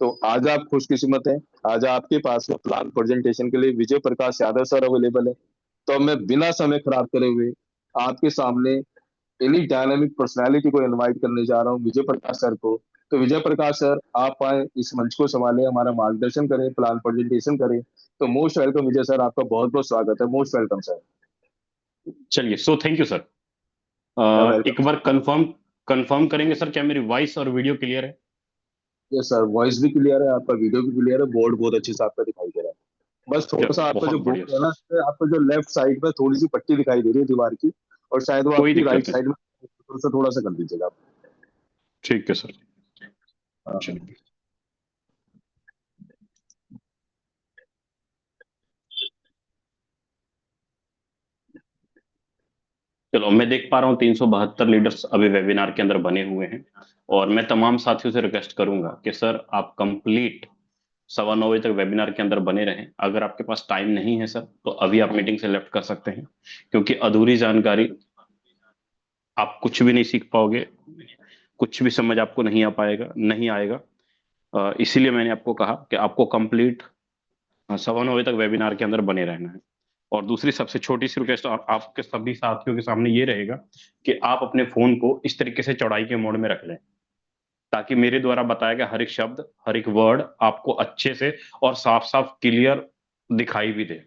तो आज आप खुशकिस्मत हैं, आज आपके पास में प्लान प्रेजेंटेशन के लिए विजय प्रकाश यादव सर अवेलेबल है। तो मैं बिना समय खराब करे हुए आपके सामने इन्हीं डायनामिक पर्सनालिटी को इनवाइट करने जा रहा हूँ, विजय प्रकाश सर को। तो विजय प्रकाश सर, आप आए, इस मंच को संभालें, हमारा मार्गदर्शन करें, प्लान प्रेजेंटेशन करें। तो मोस्ट वेलकम विजय सर, आपका बहुत बहुत स्वागत है, मोस्ट वेलकम सर। चलिए, so thank you sir. Welcome. एक बार कंफर्म कंफर्म करेंगे सर, क्या मेरी वॉइस और वीडियो क्लियर है? यस सर, वॉइस भी क्लियर है, आपका वीडियो भी क्लियर है, बोर्ड बहुत अच्छे से आपका दिखाई दे रहा है। बस थोड़ा सा चलो, आपका जो बहुत बढ़िया बोर्ड है सर। ना, आपका जो लेफ्ट साइड में थोड़ी सी पट्टी दिखाई दे रही है दीवार की, और शायद वो कोई आपकी दिक्कत राइट नहीं साइड सर। में, थोड़ा सा कर दीजिएगा आप। ठीक है सर। हाँ, हाँ। चलिए, चलो मैं देख पा रहा हूँ 372 लीडर्स अभी वेबिनार के अंदर बने हुए हैं। और मैं तमाम साथियों से रिक्वेस्ट करूंगा कि सर आप कंप्लीट 9:15 बजे तक वेबिनार के अंदर बने रहें। अगर आपके पास टाइम नहीं है सर, तो अभी आप मीटिंग से लेफ्ट कर सकते हैं, क्योंकि अधूरी जानकारी आप कुछ भी नहीं सीख पाओगे, कुछ भी समझ आपको नहीं आएगा। इसीलिए मैंने आपको कहा कि आपको कंप्लीट 9:15 बजे तक वेबिनार के अंदर बने रहना है। और दूसरी सबसे छोटी सी रिक्वेस्ट आपके सभी साथियों के सामने ये रहेगा कि आप अपने फोन को इस तरीके से चौड़ाई के मोड में रख लें, ताकि मेरे द्वारा बताया गया हर एक शब्द, हर एक वर्ड आपको अच्छे से और साफ साफ क्लियर दिखाई भी दे।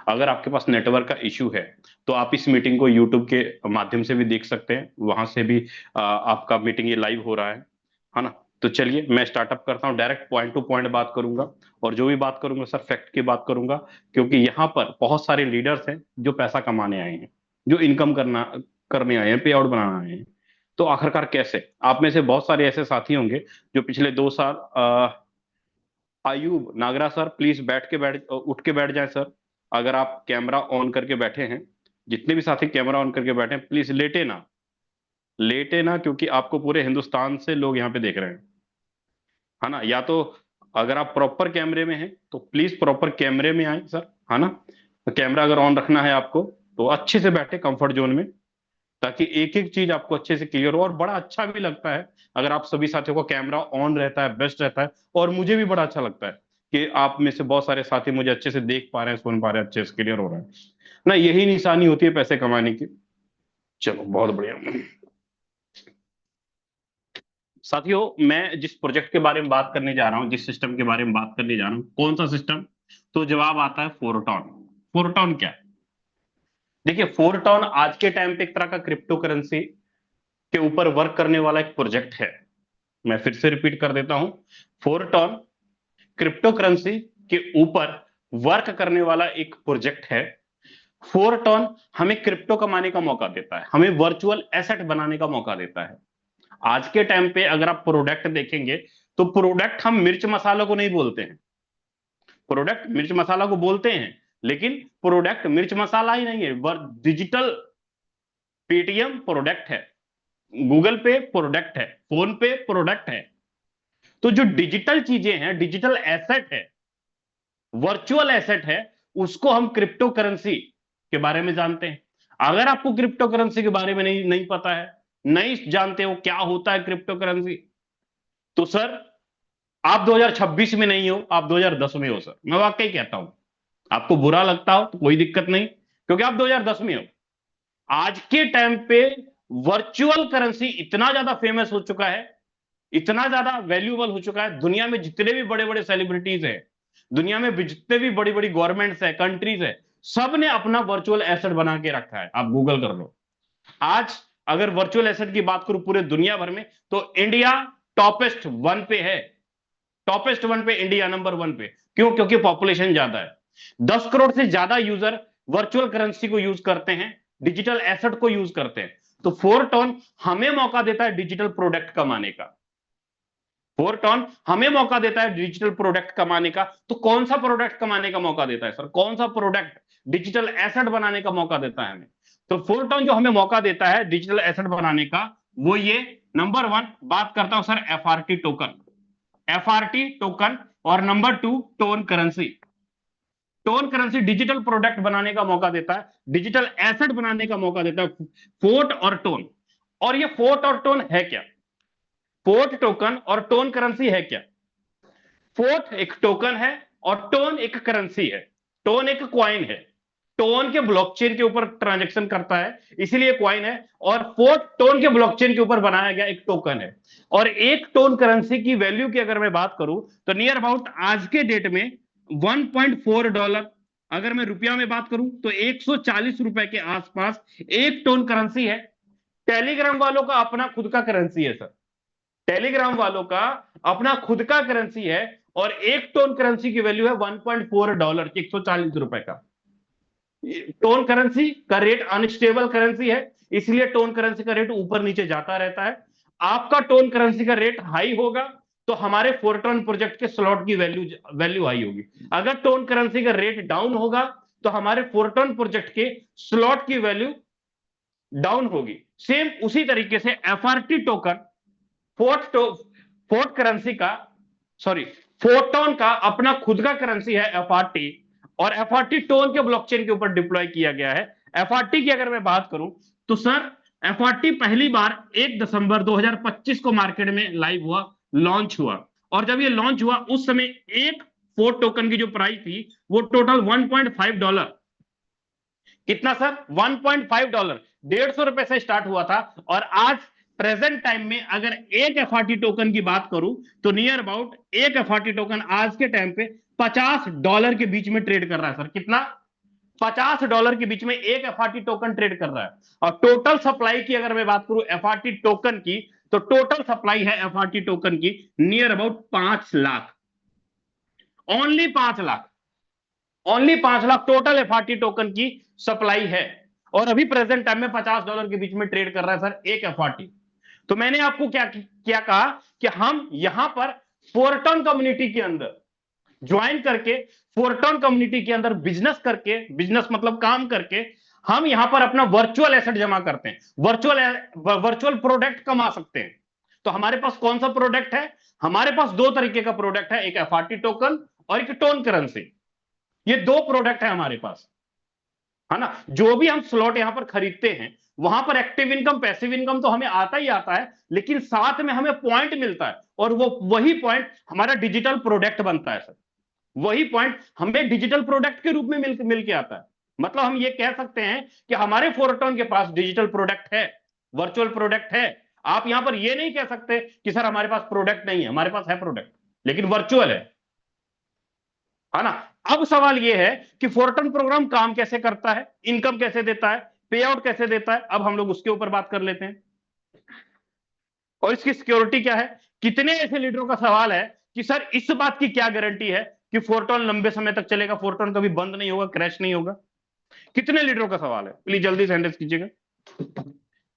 अगर आपके पास नेटवर्क का इश्यू है, तो आप इस मीटिंग को यूट्यूब के माध्यम से भी देख सकते हैं, वहां से भी आपका मीटिंग ये लाइव हो रहा है ना। तो चलिए मैं स्टार्टअप करता हूं, डायरेक्ट पॉइंट टू पॉइंट बात करूंगा। और जो भी बात करूंगा सर, फैक्ट की बात करूंगा, क्योंकि यहाँ पर बहुत सारे लीडर्स हैं जो पैसा कमाने आए हैं, जो इनकम करने आए हैं, पे आउट बनाना आए हैं। तो आखिरकार कैसे? आप में से बहुत सारे ऐसे साथी होंगे जो पिछले 2 साल आयुब नागरा सर, प्लीज बैठ उठ के बैठ जाए सर। अगर आप कैमरा ऑन करके बैठे हैं, जितने भी साथी कैमरा ऑन करके बैठे हैं, प्लीज लेटे ना, क्योंकि आपको पूरे हिंदुस्तान से लोग यहाँ पे देख रहे हैं, है ना। या तो अगर आप प्रॉपर कैमरे में हैं तो प्लीज प्रॉपर कैमरे में आए सर, है ना। तो कैमरा अगर ऑन रखना है आपको, तो अच्छे से बैठे कंफर्ट जोन में, ताकि एक एक चीज आपको अच्छे से क्लियर हो। और बड़ा अच्छा भी लगता है अगर आप सभी साथियों को कैमरा ऑन रहता है, बेस्ट रहता है। और मुझे भी बड़ा अच्छा लगता है कि आप में से बहुत सारे साथी मुझे अच्छे से देख पा रहे हैं, सुन पा रहे हैं, अच्छे से क्लियर हो रहा है ना। यही निशानी होती है पैसे कमाने की। चलो, बहुत बढ़िया साथियों, मैं जिस प्रोजेक्ट के बारे में बात करने जा रहा हूँ, जिस सिस्टम के बारे में बात करने जा रहा हूँ, कौन सा सिस्टम? तो जवाब आता है फोरटॉन। फोरटॉन क्या है? देखिए, फोरटॉन आज के टाइम पे एक तरह का क्रिप्टो करेंसी के ऊपर वर्क करने वाला एक प्रोजेक्ट है। मैं फिर से रिपीट कर देता हूं, फोरटॉन क्रिप्टो करेंसी के ऊपर वर्क करने वाला एक प्रोजेक्ट है। फोरटॉन हमें क्रिप्टो कमाने का मौका देता है, हमें वर्चुअल एसेट बनाने का मौका देता है। आज के टाइम पे अगर आप प्रोडक्ट देखेंगे, तो प्रोडक्ट हम मिर्च मसाला को नहीं बोलते हैं। प्रोडक्ट मिर्च मसाला को बोलते हैं, लेकिन प्रोडक्ट मिर्च मसाला ही नहीं है। डिजिटल पेटीएम प्रोडक्ट है, गूगल पे प्रोडक्ट है, फोन पे प्रोडक्ट है। तो जो डिजिटल चीजें हैं, डिजिटल एसेट है, वर्चुअल एसेट है, उसको हम क्रिप्टो करेंसी के बारे में जानते हैं। अगर आपको क्रिप्टो करेंसी के बारे में नहीं नहीं पता है, नहीं जानते हो क्या होता है क्रिप्टो करेंसी, तो सर आप 2026 में नहीं हो, आप 2010 में हो सर। मैं वाकई कहता हूं, आपको बुरा लगता हो तो कोई दिक्कत नहीं, क्योंकि आप 2010 में हो। आज के टाइम पे वर्चुअल करेंसी इतना ज्यादा फेमस हो चुका है, इतना ज्यादा वैल्यूएबल हो चुका है। दुनिया में जितने भी बड़े बड़े सेलिब्रिटीज हैं, दुनिया में जितने भी बड़ी बड़ी गवर्नमेंट्स है, कंट्रीज है, सब ने अपना वर्चुअल एसेट बना के रखा है। आप गूगल कर लो। आज अगर वर्चुअल एसेट की बात करूं पूरे दुनिया भर में, तो इंडिया टॉपेस्ट वन पे है। टॉपेस्ट वन पे इंडिया नंबर वन पे। क्यों? क्योंकि पॉपुलेशन ज्यादा है। 10 करोड़ से ज्यादा यूजर वर्चुअल करेंसी को यूज करते हैं, डिजिटल एसेट को यूज करते हैं। तो फोरटॉन हमें मौका देता है डिजिटल प्रोडक्ट कमाने का। फोरटॉन हमें मौका देता है डिजिटल प्रोडक्ट कमाने का। तो कौन सा प्रोडक्ट कमाने का मौका देता है सर? कौन सा प्रोडक्ट डिजिटल एसेट बनाने का मौका देता है हमें? तो फोरटॉन जो हमें मौका देता है डिजिटल एसेट बनाने का, वो ये नंबर 1 बात करता हूं sir, FRT token. FRT token. और number 2 TON currency. TON currency digital product बनाने का मौका देता है, डिजिटल एसेट बनाने का मौका देता है, फोर्ट और टोन। और ये फोर्ट और टोन है क्या? फोर्ट टोकन और टोन करेंसी है क्या? फोर्ट एक टोकन है और टोन एक करेंसी है, टोन एक क्वाइन है, टोन के ब्लॉकचेन के ऊपर ट्रांजैक्शन करता है इसलिए क्वाइन है, और फोर्ट टोन के ब्लॉकचेन के ऊपर बनाया गया एक टोकन है। और एक टोन करेंसी की वैल्यू की अगर मैं बात करूं तो नियर अबाउट आज के डेट में $1.4, अगर मैं रुपया में बात करूं तो 140 रुपए के आसपास एक टोन करेंसी है। टेलीग्राम वालों का अपना खुद का करेंसी है सर, टेलीग्राम वालों का अपना खुद का करेंसी है, और एक टोन करेंसी की वैल्यू है $1.4, 140 रुपए का। टोन करेंसी का रेट अनस्टेबल करेंसी है, इसलिए टोन करेंसी का रेट ऊपर नीचे जाता रहता है। आपका टोन करेंसी का रेट हाई होगा तो हमारे फोरटोन प्रोजेक्ट के स्लॉट की वैल्यू हाई होगी, अगर टोन करेंसी का रेट डाउन होगा तो हमारे फोरटोन प्रोजेक्ट के स्लॉट की वैल्यू डाउन होगी। सेम उसी तरीके से एफआरटी टोकन फोर्ट करेंसी का, सॉरी, फोर्टोन का अपना खुद का करेंसी है एफआरटी, और एफआरटी टोन के ब्लॉकचेन के ऊपर डिप्लॉय किया गया है। एफआरटी की अगर मैं बात करूं तो सर एफआरटी पहली बार 1 दिसंबर 2025 को मार्केट में लाइव हुआ, लॉन्च हुआ, और जब ये लॉन्च हुआ उस समय एक फोर्ट टोकन की जो प्राइस थी वो टोटल $1.5, कितना सर, $1.5, $150 से स्टार्ट हुआ था। और आज प्रेजेंट टाइम में अगर एक एफआरटी टोकन की बात करूं तो नियर अबाउट एक एफआरटी टोकन आज के टाइम पे $50 के बीच में ट्रेड कर रहा है सर, कितना, $50 के बीच में एक एफआरटी टोकन ट्रेड कर रहा है। और टोटल सप्लाई की अगर मैं बात करूं एफआरटी टोकन की तो टोटल सप्लाई है एफआरटी टोकन की near about 5 lakh, only 5 lakh, only 5 lakh total FRT token की सप्लाई है, और अभी प्रेजेंट टाइम में $50 के बीच में ट्रेड कर रहा है सर एक एफआरटी। तो मैंने आपको क्या क्या कहा कि हम यहां पर फोरटोन कम्युनिटी के अंदर ज्वाइन करके, फोरटोन कम्युनिटी के अंदर बिजनेस करके, बिजनेस मतलब काम करके हम यहां पर अपना वर्चुअल एसेट जमा करते हैं, वर्चुअल प्रोडक्ट कमा सकते हैं। तो हमारे पास कौन सा प्रोडक्ट है, हमारे पास दो तरीके का प्रोडक्ट है, एक एफआरटी टोकन और एक टोन करेंसी, ये दो प्रोडक्ट है हमारे पास, है ना। जो भी हम स्लॉट यहां पर खरीदते हैं वहां पर एक्टिव इनकम पैसिव इनकम तो हमें आता ही आता है, लेकिन साथ में हमें पॉइंट मिलता है, और वो वही पॉइंट हमारा डिजिटल प्रोडक्ट बनता है सर, वही पॉइंट हमें डिजिटल प्रोडक्ट के रूप में मिल के आता है। मतलब हम ये कह सकते हैं कि हमारे फोरटोन के पास डिजिटल प्रोडक्ट है, वर्चुअल प्रोडक्ट है। आप यहां पर ये नहीं कह सकते कि सर हमारे पास प्रोडक्ट नहीं है, हमारे पास है प्रोडक्ट लेकिन वर्चुअल है ना। अब सवाल यह है कि फोरटोन प्रोग्राम काम कैसे करता है, इनकम कैसे देता है, पे आउट कैसे देता है, अब हम लोग उसके ऊपर बात कर लेते हैं। और इसकी सिक्योरिटी क्या है, कितने ऐसे लीडरों का सवाल है कि सर इस बात की क्या गारंटी है कि फोरटोन लंबे समय तक चलेगा, फोरटोन कभी बंद नहीं होगा, क्रैश नहीं होगा। कितने लीडरों का सवाल है, प्लीज जल्दी से हैंडल कीजिएगा।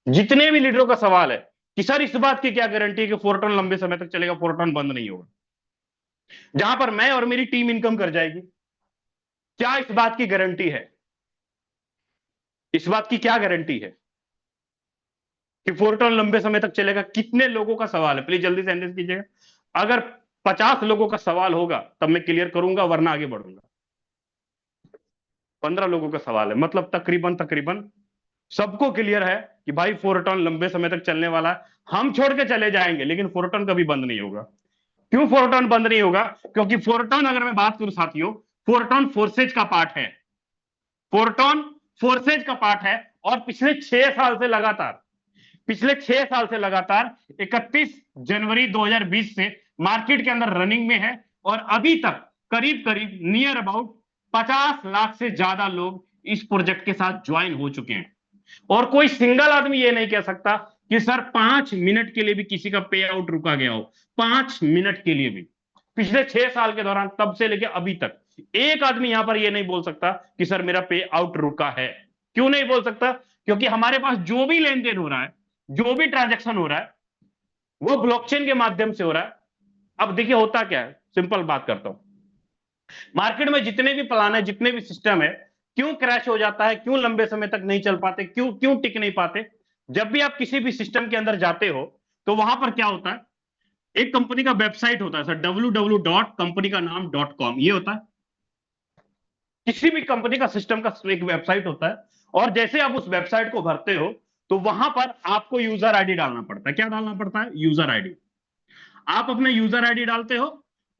जितने भी लीडरों का सवाल है कि सर इस बात की क्या गारंटी है कि फोरटोन लंबे समय तक चलेगा, फोरटोन बंद नहीं होगा, जहां पर मैं और मेरी टीम इनकम कर जाएगी, क्या इस बात की गारंटी है, इस बात की क्या गारंटी है कि फोरटोन लंबे समय तक चलेगा। कितने लोगों का सवाल है, प्लीज जल्दी से हैंडल कीजिएगा। अगर 50 लोगों का सवाल होगा तब मैं क्लियर करूंगा, वरना आगे बढ़ूंगा। 15 लोगों का सवाल है, मतलब तकरीबन तकरीबन सबको क्लियर है कि भाई फोरटोन लंबे समय तक चलने वाला है, हम छोड़ के चले जाएंगे लेकिन फोरटोन कभी बंद नहीं होगा। क्यों फोरटोन बंद नहीं होगा, क्योंकि फोरटोन अगर मैं बात करूं साथियों, फोरटोन फोर्सेज का पार्ट है, फोरटोन फोर्सेज का पार्ट है, और पिछले 6 साल से लगातार, पिछले 6 साल से लगातार 31 जनवरी 2020 से मार्केट के अंदर रनिंग में है, और अभी तक करीब करीब नियर अबाउट 50 लाख से ज्यादा लोग इस प्रोजेक्ट के साथ ज्वाइन हो चुके हैं। और कोई सिंगल आदमी ये नहीं कह सकता कि सर 5 मिनट के लिए भी किसी का पे आउट रुका गया हो, 5 मिनट के लिए भी, पिछले 6 साल के दौरान तब से लेकर अभी तक एक आदमी यहां पर ये नहीं बोल सकता कि सर मेरा पे आउट रुका है। क्यों नहीं बोल सकता, क्योंकि हमारे पास जो भी लेन देन हो रहा है, जो भी ट्रांजैक्शन हो रहा है, वो ब्लॉकचेन के माध्यम से हो रहा है। अब देखिए होता क्या है, सिंपल बात करता हूं, मार्केट में जितने भी प्लान है, जितने भी सिस्टम है, क्यों क्रैश हो जाता है, क्यों लंबे समय तक नहीं चल पाते, क्यों क्यों टिक नहीं पाते। जब भी आप किसी भी सिस्टम के अंदर जाते हो तो वहां पर क्या होता है, एक कंपनी का वेबसाइट होता है सर, www.कंपनी का नाम .com, ये होता है। किसी भी कंपनी का सिस्टम का एक वेबसाइट होता है, और जैसे आप उस वेबसाइट को भरते हो तो वहां पर आपको यूजर आईडी डालना पड़ता है। क्या डालना पड़ता है, यूजर आईडी। आप अपने यूजर आईडी डालते हो,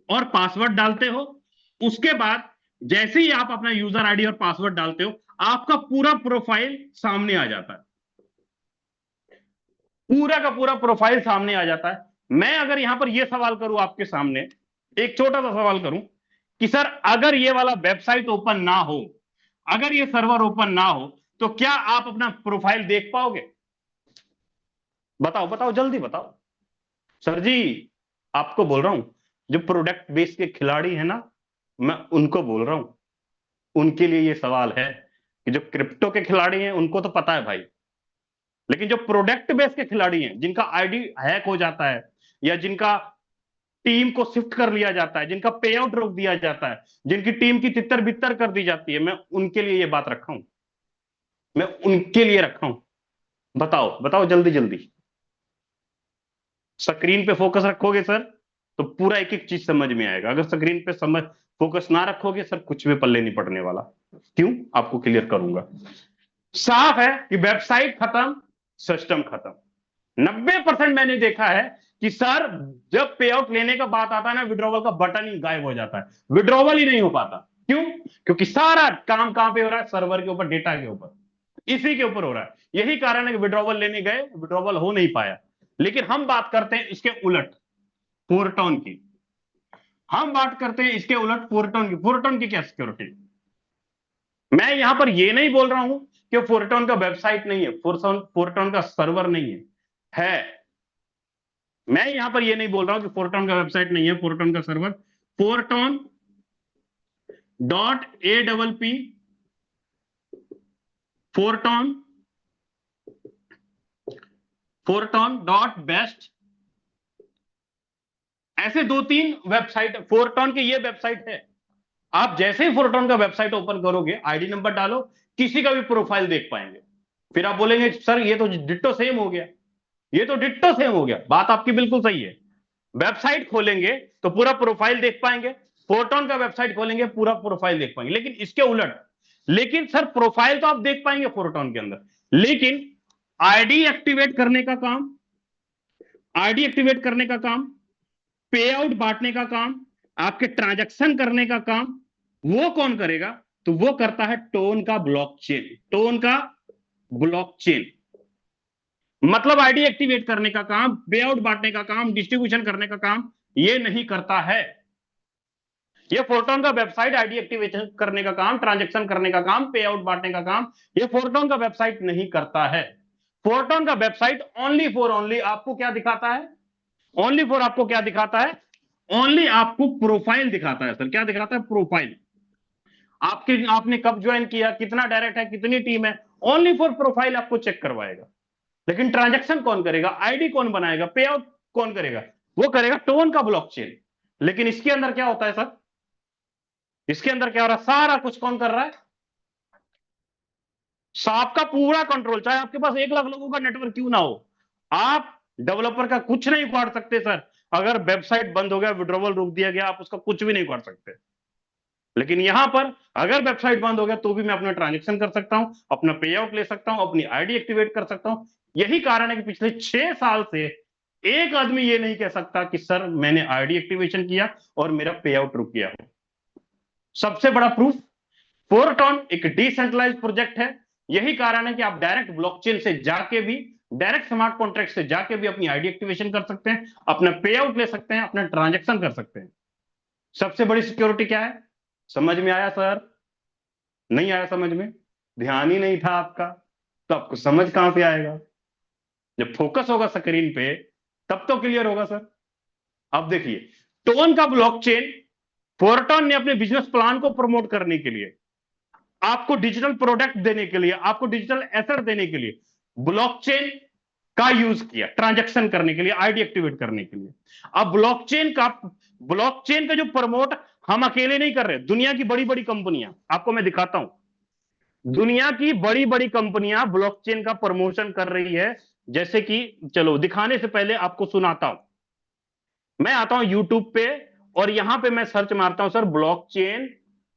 और पासवर्ड डालते हो, उसके बाद जैसे ही आप अपना यूजर आईडी और पासवर्ड डालते हो, आपका पूरा प्रोफाइल सामने आ जाता है, पूरा का पूरा प्रोफाइल सामने आ जाता है। मैं अगर यहां पर यह सवाल करूं आपके सामने, एक छोटा सा सवाल करूं कि सर अगर ये वाला वेबसाइट ओपन ना हो, अगर ये सर्वर ओपन ना हो, तो क्या आप अपना प्रोफाइल देख पाओगे? बताओ बताओ, जल्दी बताओ। सर जी, आपको बोल रहा हूं, जो प्रोडक्ट बेस के खिलाड़ी है ना, मैं उनको बोल रहा हूं, उनके लिए ये सवाल है कि जो क्रिप्टो के खिलाड़ी हैं उनको तो पता है भाई, लेकिन जो प्रोडक्ट बेस के खिलाड़ी हैं, जिनका आईडी हैक हो जाता है, या जिनका टीम को शिफ्ट कर लिया जाता है, जिनका पे आउट रोक दिया जाता है, जिनकी टीम की तितर बितर कर दी जाती है, मैं उनके लिए ये बात रखा हूं, मैं उनके लिए रखा हूं। बताओ बताओ, जल्दी जल्दी। स्क्रीन पे फोकस रखोगे सर, तो पूरा एक एक चीज समझ में आएगा। अगर स्क्रीन पे समझ फोकस ना रखोगे सर, कुछ भी पल्ले नहीं पड़ने वाला। क्यों, आपको क्लियर करूंगा। साफ है कि वेबसाइट खत्म, सिस्टम खत्म। 90% मैंने देखा है कि सर जब पे आउट लेने का बात आता है ना, विड्रॉवल का बटन ही गायब हो जाता है, विड्रॉवल ही नहीं हो पाता। क्यों? क्योंकि सारा काम कहां पे हो रहा है? सर्वर के ऊपर, डेटा के ऊपर, इसी के ऊपर हो रहा है। यही कारण है कि विड्रॉवल लेने गए, विड्रॉवल हो नहीं पाया। लेकिन हम बात करते हैं इसके उलट, फोरटॉन की। हम बात करते हैं इसके उलट फोरटॉन की। फोरटॉन की क्या सिक्योरिटी? मैं यहां पर यह नहीं बोल रहा हूं कि फोरटॉन का वेबसाइट नहीं है, फोरटॉन का सर्वर नहीं है। मैं यहां पर यह नहीं बोल रहा हूं कि फोरटॉन का वेबसाइट नहीं है, फोरटॉन का server, Fourton dot A double P, Fourton, Fourton dot best, ऐसे 2-3 वेबसाइट फोरटॉन की ये वेबसाइट है। आप जैसे ही फोरटॉन का वेबसाइट ओपन करोगे, आईडी नंबर डालो, किसी का भी प्रोफाइल देख पाएंगे। फिर आप बोलेंगे सर ये तो डिट्टो सेम हो गया, ये तो डिट्टो सेम हो गया। बात आपकी बिल्कुल सही है। वेबसाइट खोलेंगे तो पूरा प्रोफाइल देख पाएंगे, फोरटॉन का वेबसाइट खोलेंगे पूरा प्रोफाइल देख पाएंगे। लेकिन इसके उलट, लेकिन सर प्रोफाइल तो आप देख पाएंगे फोरटॉन के अंदर, लेकिन आईडी एक्टिवेट करने का काम, आईडी एक्टिवेट करने का काम, पे आउट बांटने का काम, आपके ट्रांजैक्शन करने का काम, वो कौन करेगा? तो वो करता है टोन का ब्लॉकचेन। टोन का ब्लॉकचेन मतलब आईडी एक्टिवेट करने का काम, पे आउट बांटने का काम, डिस्ट्रीब्यूशन करने का काम ये नहीं करता है। ये फोरटॉन का वेबसाइट आईडी एक्टिवेशन करने का काम, ट्रांजैक्शन करने का काम, पे आउट बांटने का काम, ये फोरटॉन का वेबसाइट नहीं करता है। फोरटॉन का वेबसाइट ओनली फॉर ओनली आपको क्या दिखाता है? ओनली फॉर आपको क्या दिखाता है? ओनली आपको प्रोफाइल दिखाता है। सर क्या दिखाता है? प्रोफाइल। आपके आपने कब ज्वाइन किया, कितना डायरेक्ट है, कितनी टीम है, ओनली फॉर प्रोफाइल आपको चेक करवाएगा। लेकिन ट्रांजैक्शन कौन करेगा, आईडी कौन बनाएगा, पे आउट कौन करेगा? वो करेगा टोन का ब्लॉकचेन। लेकिन इसके अंदर क्या होता है सर? इसके अंदर क्या हो रहा है? सारा कुछ कौन कर रहा है? आपका पूरा कंट्रोल, चाहे आपके पास 1 लाख लोगों का नेटवर्क क्यों ना हो, आप डेवलपर का कुछ नहीं उखाड़ सकते सर। अगर वेबसाइट बंद हो गया, विड्रॉवल रोक दिया गया, आप उसका कुछ भी नहीं उखाड़ सकते। लेकिन यहां पर अगर वेबसाइट बंद हो गया तो भी मैं अपना ट्रांजेक्शन कर सकता हूं, अपना पे आउट ले सकता हूं, अपनी आईडी एक्टिवेट कर सकता हूं। यही कारण है कि पिछले 6 साल से एक आदमी ये नहीं कह सकता कि सर मैंने आईडी एक्टिवेशन किया और मेरा पे आउट रुक गया हो। सबसे बड़ा प्रूफ, फोरटॉन एक डिसेंट्रलाइज्ड प्रोजेक्ट है। यही कारण है कि आप डायरेक्ट ब्लॉकचेन से जाके भी, डायरेक्ट स्मार्ट कॉन्ट्रैक्ट से जाके भी अपनी आईडी एक्टिवेशन कर सकते हैं, अपना पे आउट ले सकते हैं, अपना ट्रांजेक्शन कर सकते हैं। सबसे बड़ी सिक्योरिटी क्या है? समझ में आया सर? नहीं आया समझ में? ध्यान ही नहीं था आपका, तो आपको समझ कहां से आएगा? जब फोकस होगा स्क्रीन पे तब तो क्लियर होगा सर। अब देखिए, टोन का ब्लॉकचेन, फोरटॉन ने अपने बिजनेस प्लान को प्रमोट करने के लिए, आपको डिजिटल प्रोडक्ट देने के लिए, आपको डिजिटल एसेट देने के लिए ब्लॉकचेन का यूज किया, ट्रांजैक्शन करने के लिए, आईडी एक्टिवेट करने के लिए। अब ब्लॉकचेन का जो प्रमोट हम अकेले नहीं कर रहे, दुनिया की बड़ी बड़ी कंपनियां, आपको मैं दिखाता हूं, दुनिया की बड़ी बड़ी कंपनियां ब्लॉकचेन का प्रमोशन कर रही है। जैसे कि, चलो दिखाने से पहले आपको सुनाता हूं। मैं आता हूं यूट्यूब पे और यहां पे मैं सर्च मारता हूं sir, blockchain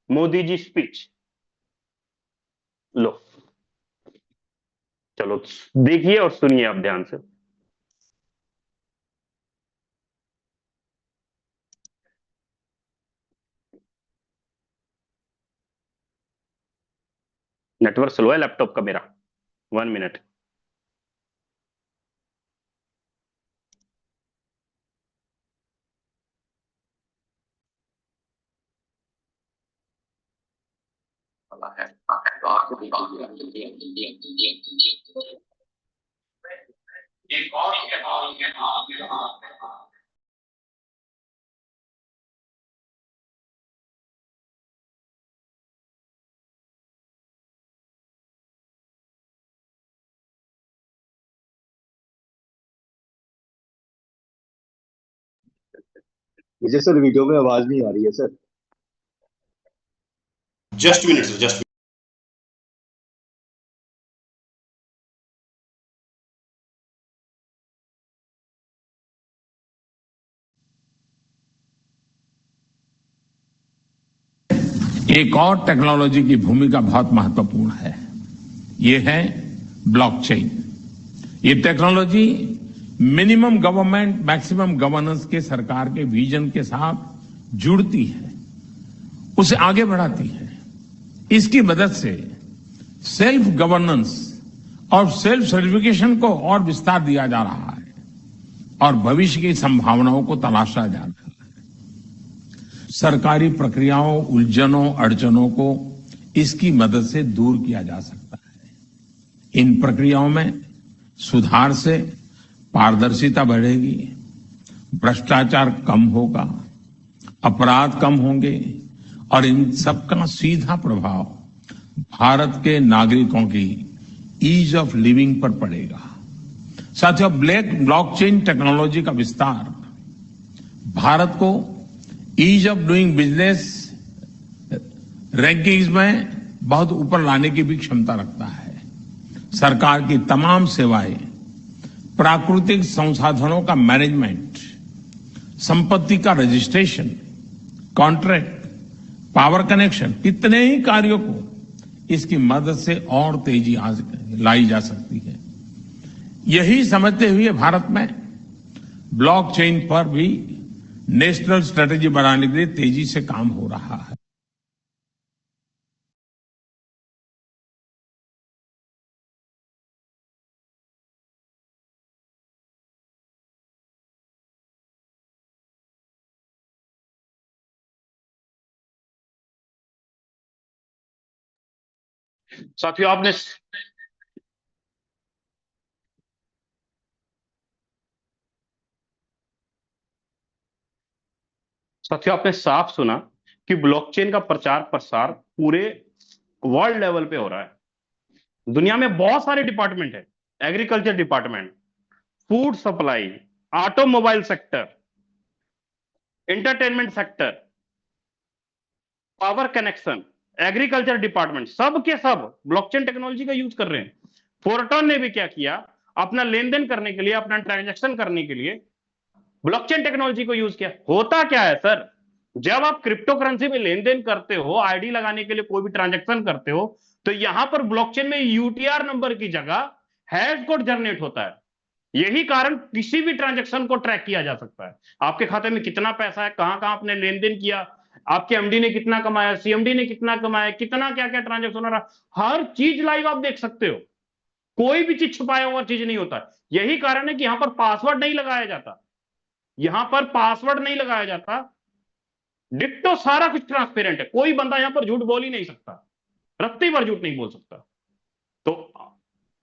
Modi ji speech. लो, चलो देखिए और सुनिए आप ध्यान से। नेटवर्क स्लो है लैपटॉप का मेरा, 1 मिनट। मुझे सर वीडियो में आवाज नहीं आ रही है sir. Just minute sir, just एक और टेक्नोलॉजी की भूमिका बहुत महत्वपूर्ण है, ये है ब्लॉकचेन। ये technology minimum government maximum governance के सरकार के विजन के साथ जुड़ती है, उसे आगे बढ़ाती है। इसकी मदद से सेल्फ गवर्नेंस और सेल्फ सर्टिफिकेशन को और विस्तार दिया जा रहा है और भविष्य की संभावनाओं को तलाशा जा रहा है। सरकारी प्रक्रियाओं, उलझनों, अड़चनों को इसकी मदद से दूर किया जा सकता है। इन प्रक्रियाओं में सुधार से पारदर्शिता बढ़ेगी, भ्रष्टाचार कम होगा, अपराध कम होंगे और इन सबका सीधा प्रभाव भारत के नागरिकों की ईज ऑफ लिविंग पर पड़ेगा। साथियों, ब्लॉकचेन टेक्नोलॉजी का विस्तार भारत को ease of doing business rankings में बहुत ऊपर लाने की भी क्षमता रखता है। सरकार की तमाम सेवाएं, प्राकृतिक संसाधनों का मैनेजमेंट, संपत्ति का रजिस्ट्रेशन, कॉन्ट्रैक्ट, पावर कनेक्शन, कितने ही कार्यों को इसकी मदद से और तेजी लाई जा सकती है। यही समझते हुए भारत में ब्लॉकचेन पर भी नेशनल स्ट्रेटेजी बनाने के लिए तेजी से काम हो रहा है। साथियों आपने साफ सुना कि ब्लॉकचेन का प्रचार प्रसार पूरे वर्ल्ड लेवल पे हो रहा है। दुनिया में बहुत सारे डिपार्टमेंट है, agriculture department, food supply, automobile sector, entertainment sector, power connection, agriculture department, सब के सब ब्लॉकचेन टेक्नोलॉजी का यूज कर रहे हैं। फोरटॉन ने भी क्या किया, अपना लेन देन करने के लिए, अपना ट्रांजैक्शन करने के लिए ब्लॉकचेन टेक्नोलॉजी को यूज किया। होता क्या है सर, जब आप क्रिप्टो करेंसी में लेन देन करते हो, आईडी लगाने के लिए कोई भी ट्रांजैक्शन करते हो, तो यहां पर ब्लॉकचेन में यूटीआर नंबर की जगह हैश कोड जनरेट होता है। यही कारण किसी भी ट्रांजैक्शन को ट्रैक किया जा सकता है। आपके खाते में कितना पैसा है, कहां कहां आपने लेन देन किया, आपके एमडी ने कितना कमाया, सीएमडी ने कितना कमाया, कितना क्या क्या ट्रांजैक्शन हो रहा, हर चीज लाइव आप देख सकते हो। कोई भी चीज छुपाया हुआ चीज नहीं होता। यही कारण है कि यहां पर पासवर्ड नहीं लगाया जाता, यहां पर पासवर्ड नहीं लगाया जाता। डिट्टो सारा कुछ ट्रांसपेरेंट है, कोई बंदा यहां पर झूठ बोल ही नहीं सकता, रत्ती भर झूठ नहीं बोल सकता। तो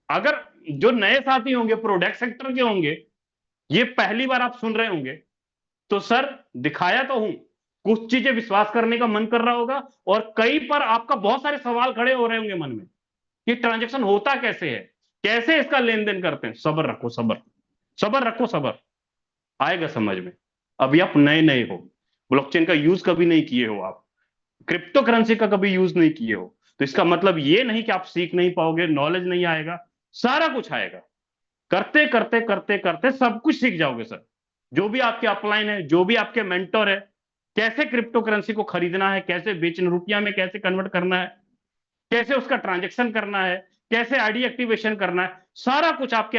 अगर जो नए साथी होंगे, प्रोडक्ट सेक्टर के होंगे, ये पहली बार आप सुन रहे होंगे, तो सर दिखाया तो हूं, कुछ चीजें विश्वास करने का मन कर रहा होगा और कई पर आपका बहुत सारे सवाल खड़े हो रहे होंगे मन में कि ट्रांजैक्शन होता कैसे है, कैसे इसका लेन देन करते हैं। सब्र रखो, सब्र, सब्र रखो, सब्र आएगा समझ में। अभी आप नए नए हो, ब्लॉकचेन का यूज कभी नहीं किए हो, आप क्रिप्टो करेंसी का कभी यूज नहीं किए हो, तो इसका मतलब ये नहीं कि आप सीख नहीं पाओगे, नॉलेज नहीं आएगा, सारा कुछ आएगा। करते करते करते करते सब कुछ सीख जाओगे सर। जो भी आपके अपलाइन है, जो भी आपके मेंटर है, कैसे क्रिप्टो करेंसी को खरीदना है, कैसे बेचना, रुपया में कैसे कन्वर्ट करना है, कैसे उसका ट्रांजैक्शन करना है, कैसे आईडी एक्टिवेशन करना है, सारा कुछ आपके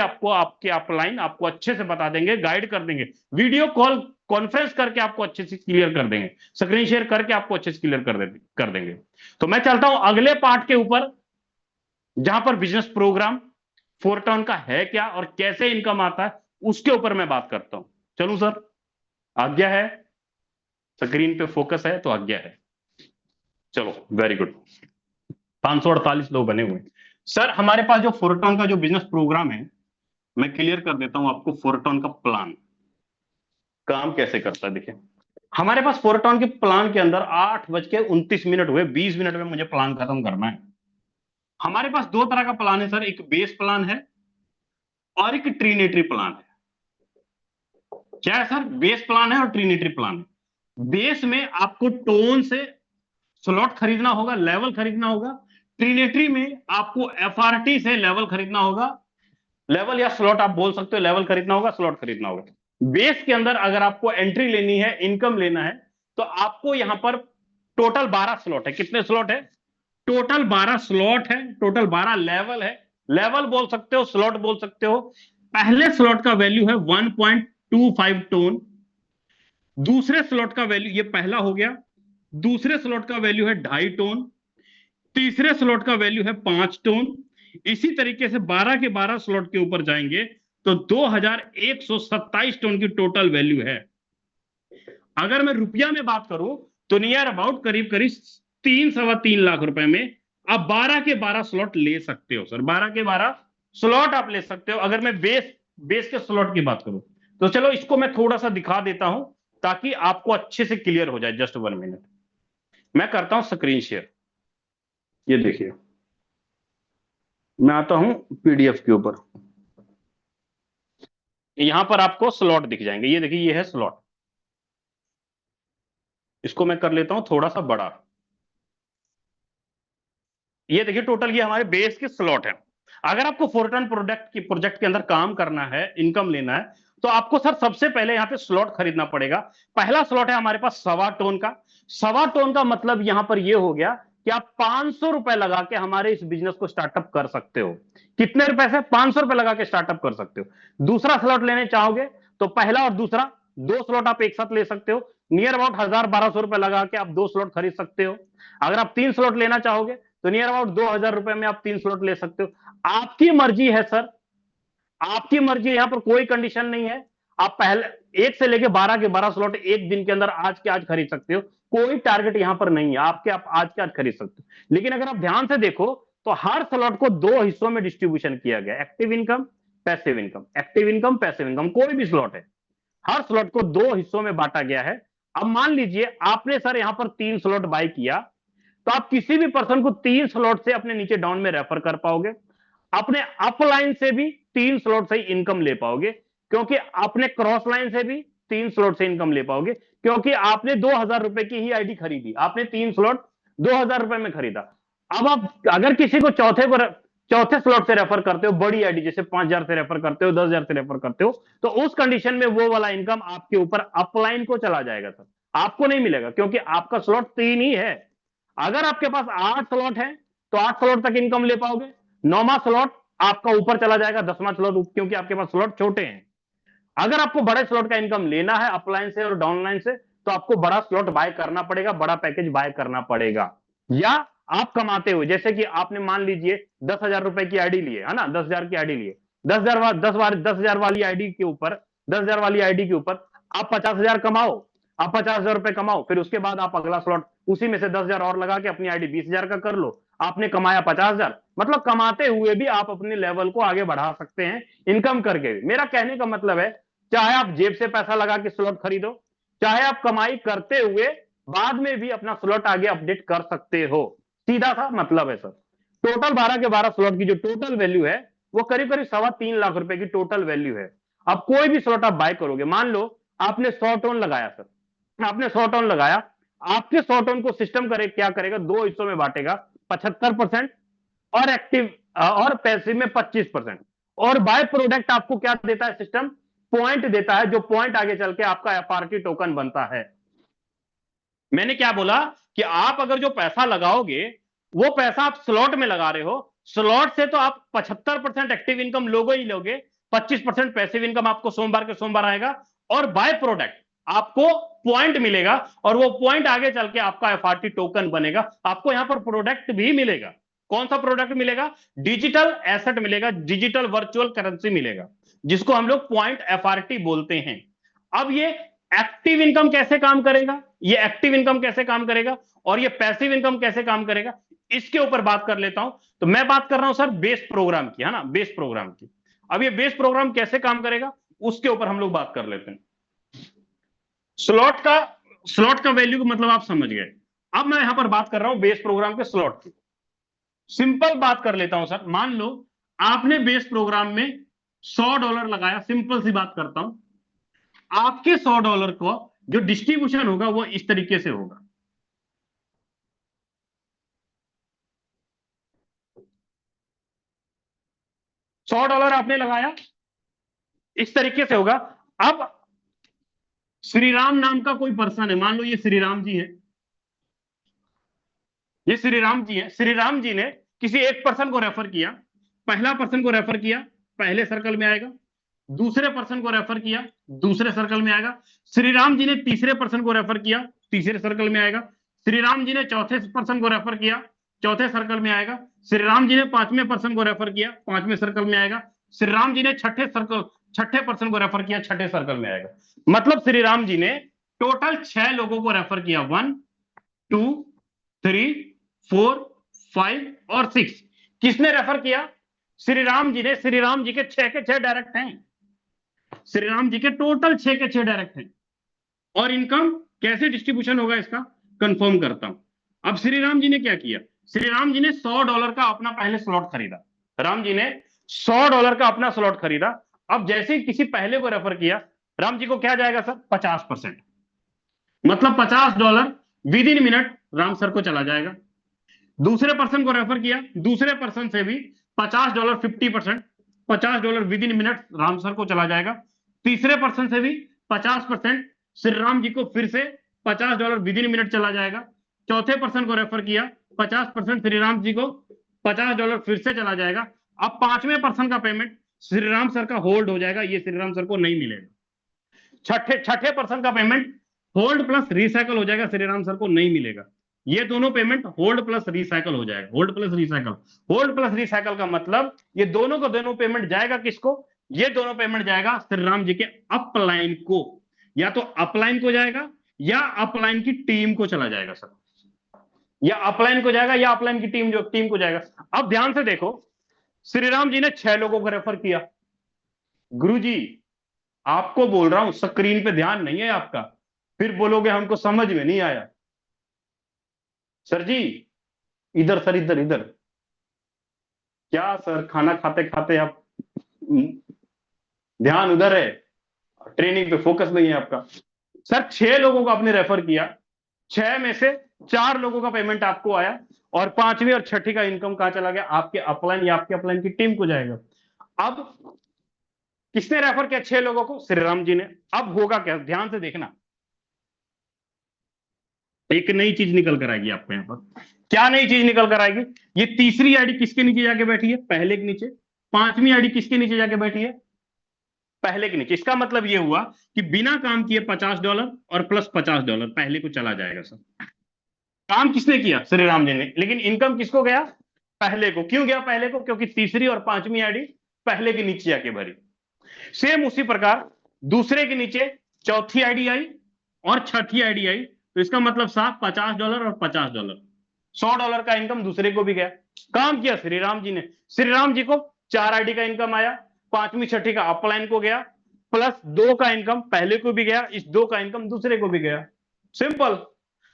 अपलाइन आपको अच्छे से बता देंगे, गाइड कर देंगे। वीडियो कॉल कॉन्फ्रेंस करके आपको अच्छे से क्लियर कर देंगे, स्क्रीन शेयर करके आपको अच्छे से क्लियर कर देंगे। तो मैं चलता हूं अगले पार्ट के ऊपर जहां पर बिजनेस प्रोग्राम फोरटॉन का है क्या और कैसे इनकम आता है उसके ऊपर मैं बात करता हूं। चलूं सर, आज्ञा है? स्क्रीन पे फोकस है तो आज्ञा है। चलो, वेरी गुड। 548 लोग बने हुए हैं। सर हमारे पास जो फोरटॉन का जो बिजनेस प्रोग्राम है, मैं क्लियर कर देता हूं आपको फोरटॉन का प्लान काम कैसे करता है। देखिए, हमारे पास फोरटॉन के प्लान के अंदर 8:29 हुए, 20 मिनट में मुझे प्लान खत्म करना है। हमारे पास दो तरह का प्लान है सर, एक बेस प्लान है और एक ट्रिनेटरी प्लान है। क्या है सर? बेस प्लान है और ट्रिनेटरी प्लान है। बेस में आपको टोन से स्लॉट खरीदना होगा, लेवल खरीदना होगा। ट्रिनेटरी में आपको एफआरटी से लेवल खरीदना होगा, लेवल या स्लॉट आप बोल सकते हो, लेवल खरीदना होगा, स्लॉट खरीदना होगा। बेस के अंदर अगर आपको एंट्री लेनी है, इनकम लेना है, तो आपको यहां पर टोटल 12 स्लॉट है। कितने स्लॉट है? टोटल 12 स्लॉट है, टोटल 12 लेवल है। लेवल बोल सकते हो, स्लॉट बोल सकते हो। पहले स्लॉट का वैल्यू है 1.25 टोन। दूसरे स्लॉट का वैल्यू, ये पहला हो गया, दूसरे स्लॉट का वैल्यू है 2.5 टोन। तीसरे स्लॉट का वैल्यू है 5 टोन। इसी तरीके से 12 के 12 स्लॉट के ऊपर जाएंगे तो 2127 टोन की टोटल वैल्यू है। अगर मैं रुपया में बात करूं तो नियर अबाउट करीब करीब 3-3.25 लाख रुपए में आप 12 के 12 स्लॉट ले सकते हो सर। 12 के 12 स्लॉट आप ले सकते हो अगर मैं बेस के स्लॉट की बात करूं तो। चलो इसको मैं थोड़ा सा दिखा देता हूं ताकि आपको अच्छे से क्लियर हो जाए। जस्ट 1 मिनट, मैं करता हूं स्क्रीन शेयर। ये देखिए, मैं आता हूं पीडीएफ के ऊपर। यहां पर आपको स्लॉट दिख जाएंगे। ये देखिए, ये है स्लॉट। इसको मैं कर लेता हूं थोड़ा सा बड़ा। ये देखिए, टोटल ये हमारे बेस के स्लॉट है। अगर आपको फोरटॉन प्रोजेक्ट के अंदर काम करना है, इनकम लेना है, तो आपको सर सबसे पहले यहां पे स्लॉट खरीदना पड़ेगा। पहला स्लॉट है हमारे पास 1.25 टोन का। 1.25 टोन का मतलब यहां पर ये हो गया कि आप 500 रुपए लगा के हमारे इस बिजनेस को स्टार्टअप कर सकते हो। कितने रुपए से? 500 रुपए लगा के स्टार्टअप कर सकते हो। दूसरा स्लॉट लेने चाहोगे तो पहला और दूसरा दो स्लॉट आप एक साथ ले सकते हो। नियर अबाउट 1,000-1,200 रुपए लगा के आप दो स्लॉट खरीद सकते हो। अगर आप 3 स्लॉट लेना चाहोगे तो नियर अबाउट 2,000 रुपए में आप 3 स्लॉट ले सकते हो। आपकी मर्जी है सर, आपकी मर्जी है। यहां पर कोई कंडीशन नहीं है। आप पहले 1 से लेके 12 के 12 स्लॉट एक दिन के अंदर आज के आज खरीद सकते हो। कोई टारगेट यहां पर नहीं है आपके, आप आज के आज खरीद सकते हो। लेकिन अगर आप ध्यान से देखो तो हर स्लॉट को दो हिस्सों में डिस्ट्रीब्यूशन किया गया, active income, passive income. Active income, passive income, कोई भी स्लॉट है, हर स्लॉट को दो हिस्सों में बांटा गया है। अब मान लीजिए आपने सर यहां पर 3 स्लॉट बाय किया तो आप किसी भी पर्सन को 3 स्लॉट से अपने नीचे डाउन में रेफर कर पाओगे। अपने अपलाइन से भी 3 स्लॉट से इनकम ले पाओगे, क्योंकि अपने क्रॉस लाइन से भी 3 स्लॉट से इनकम ले पाओगे, क्योंकि आपने 2,000 रुपए की ही आईडी खरीदी। आपने 3 स्लॉट 2,000 रुपए में खरीदा। अब आप अगर किसी को चौथे स्लॉट से रेफर करते हो, बड़ी आईडी जैसे 5,000 से रेफर करते हो, 10,000 से रेफर करते हो, तो उस कंडीशन में वो वाला इनकम आपके ऊपर अपलाइन को चला जाएगा सर, आपको नहीं मिलेगा, क्योंकि आपका स्लॉट 3 ही है। अगर आपके पास 8 स्लॉट है तो 8 स्लॉट तक इनकम ले पाओगे। 9वां स्लॉट आपका ऊपर चला जाएगा, 10वां स्लॉट, क्योंकि आपके पास स्लॉट छोटे हैं। अगर आपको बड़े स्लॉट का इनकम लेना है अपलाइन से और डाउनलाइन से, तो आपको बड़ा स्लॉट बाय करना पड़ेगा, बड़ा पैकेज बाय करना पड़ेगा। या आप कमाते हुए, जैसे कि आपने मान लीजिए 10,000 रुपए की आईडी ली है ना, 10,000 की आईडी ली है, 10,000 वाली आईडी के ऊपर, 10,000 वाली आईडी के ऊपर आप 50,000 कमाओ। आप 50,000 रुपए कमाओ, फिर उसके बाद आप अगला स्लॉट उसी में से 10,000 और लगा के अपनी आईडी 20,000 का कर लो। आपने कमाया 50,000। मतलब कमाते हुए भी आप अपने लेवल को आगे बढ़ा सकते हैं, इनकम करके भी। मेरा कहने का मतलब है, चाहे आप जेब से पैसा लगा के स्लॉट खरीदो, चाहे आप कमाई करते हुए बाद में भी अपना स्लॉट आगे अपडेट कर सकते हो। सीधा सा मतलब है सर। टोटल 12 के 12 स्लॉट की जो टोटल वैल्यू है वो करीब करीब 3.25 लाख रुपए की टोटल वैल्यू है। अब कोई भी स्लॉट आप बाय करोगे, मान लो आपने 100 टोन लगाया सर, आपने 100 टोन लगाया, आपके 100 टोन को सिस्टम क्या करेगा, दो हिस्सों में बांटेगा, 75% और एक्टिव और पैसिव में 25%। और बाय प्रोडक्ट आपको क्या देता है सिस्टम? पॉइंट देता है, जो पॉइंट आगे चल के आपका एफआरटी टोकन बनता है। मैंने क्या बोला कि आप अगर जो पैसा लगाओगे वो पैसा आप स्लॉट में लगा रहे हो, स्लॉट से तो आप 75% एक्टिव इनकम लोगे ही लोगे, 25% पैसिव इनकम आपको सोमवार के सोमवार आएगा, और बाय प्रोडक्ट आपको पॉइंट मिलेगा, और वो पॉइंट आगे चल के आपका एफआरटी टोकन बनेगा। आपको यहां पर प्रोडक्ट भी मिलेगा। कौन सा प्रोडक्ट मिलेगा? डिजिटल एसेट मिलेगा, डिजिटल वर्चुअल करेंसी मिलेगा, जिसको हम लोग पॉइंट एफआरटी बोलते हैं। अब ये एक्टिव इनकम कैसे काम करेगा, ये एक्टिव इनकम कैसे काम करेगा और ये पैसिव इनकम कैसे काम करेगा, इसके ऊपर बात कर लेता हूं। तो मैं बात कर रहा हूं सर बेस प्रोग्राम की, है ना, बेस प्रोग्राम की। अब ये बेस प्रोग्राम कैसे काम करेगा उसके ऊपर हम लोग बात कर लेते हैं। स्लॉट का वैल्यू का मतलब आप समझ गए। अब मैं यहां पर बात कर रहा हूं बेस प्रोग्राम के स्लॉट की। सिंपल बात कर लेता हूं सर, मान लो आपने बेस प्रोग्राम में $100 लगाया, सिंपल सी बात करता हूं, आपके $100 को जो डिस्ट्रीब्यूशन होगा वो इस तरीके से होगा। $100 आपने लगाया, इस तरीके से होगा। अब श्रीराम नाम का कोई पर्सन है, मान लो ये श्रीराम जी है, ये श्रीराम जी है। श्रीराम जी ने किसी एक पर्सन को रेफर किया, पहला पर्सन को रेफर किया, पहले सर्कल में आएगा। दूसरे पर्सन को रेफर किया, दूसरे सर्कल में आएगा। श्रीराम जी ने तीसरे पर्सन को रेफर किया, तीसरे सर्कल में आएगा। श्रीराम जी ने चौथे पर्सन को रेफर किया, चौथे सर्कल में आएगा। श्रीराम जी ने पांचवें पर्सन को रेफर किया, पांचवें सर्कल में आएगा। श्रीराम जी ने छठे पर्सन को रेफर किया, छठे सर्कल में आएगा। मतलब श्रीराम जी ने टोटल 6 लोगों को रेफर किया, 1 2 3 4 5 और 6। किसने रेफर किया? श्रीराम जी ने। श्रीराम जी के 6 के 6 डायरेक्ट हैं, श्रीराम जी के टोटल 6 के 6 डायरेक्ट हैं। और इनकम कैसे डिस्ट्रीब्यूशन होगा इसका कंफर्म करता हूं। अब श्रीराम जी ने क्या किया? श्रीराम जी ने $100 का अपना पहले स्लॉट खरीदा। राम जी ने $100 का अपना स्लॉट खरीदा। अब जैसे ही किसी पहले को रेफर किया, राम जी को क्या जाएगा सर? 50%, मतलब $50 with in minute Ram sir को चला जाएगा। दूसरे पर्सन को रेफर किया, दूसरे पर्सन से भी $50, 50%, $50 with in minute Ram sir को चला जाएगा। तीसरे पर्सन से भी 50%, श्री राम जी को फिर से $50 विद इन मिनट चला जाएगा। चौथे पर्सन को रेफर किया, 50%, श्री राम जी को $50 फिर से चला जाएगा। अब पांचवें पर्सन का पेमेंट श्री राम सर का होल्ड हो जाएगा, ये श्री राम सर को नहीं मिलेगा। छठे पर्सन का पेमेंट होल्ड प्लस रिसाइकल हो जाएगा, श्री राम सर को नहीं मिलेगा। ये दोनों पेमेंट होल्ड प्लस रिसाइकल हो जाएगा, hold plus recycle. Hold plus recycle का मतलब ये दोनों को दोनों पेमेंट जाएगा किसको? ये दोनों पेमेंट जाएगा श्री राम जी के अपलाइन को, या तो अपलाइन को जाएगा या अपलाइन की टीम को चला जाएगा सर, या अपलाइन को जाएगा या अपलाइन की टीम को जाएगा। अब ध्यान से देखो, श्री राम जी ने 6 लोगों को रेफर किया। गुरुजी आपको बोल रहा हूं, स्क्रीन पे ध्यान नहीं है आपका, फिर बोलोगे हमको समझ में नहीं आया। सर जी इधर, सर इधर इधर, क्या सर खाना खाते खाते आप ध्यान उधर है, ट्रेनिंग पे फोकस नहीं है आपका। सर 6 लोगों को आपने रेफर किया, 6 में से 4 लोगों का पेमेंट आपको आया और 5वीं और 6ठी का इनकम कहां चला गया? आपके अपलाइन या आपके अपलाइन की टीम को जाएगा। अब किसने रेफर किया 6 लोगों को? श्री राम जी ने। अब होगा क्या, ध्यान से देखना, एक नई चीज निकल कर आएगी आपको यहां पर। क्या नई चीज निकल कर आएगी? ये तीसरी आईडी किसके नीचे जाके बैठी है? पहले के नीचे। 5वीं आईडी किसके नीचे जाके बैठी है? पहले के नीचे। इसका मतलब ये हुआ कि बिना काम किए $50 और प्लस $50 पहले को चला जाएगा सर। काम किसने किया? श्री राम जी ने, लेकिन इनकम किसको गया? पहले को। क्यों गया पहले को? क्योंकि तीसरी और 5वीं आईडी पहले के नीचे जाके भरी। सेम उसी प्रकार दूसरे के नीचे चौथी आईडी आई और छठी आईडी आई, तो इसका मतलब साफ $50 और $50, $100 का इनकम दूसरे को भी गया। काम किया श्री राम जी ने। श्री राम जी को 4 आईडी का इनकम आया, 5वीं 6ठी का अपलाइन को गया, प्लस 2 का इनकम पहले को भी गया, इस 2 का इनकम दूसरे को भी गया। सिंपल।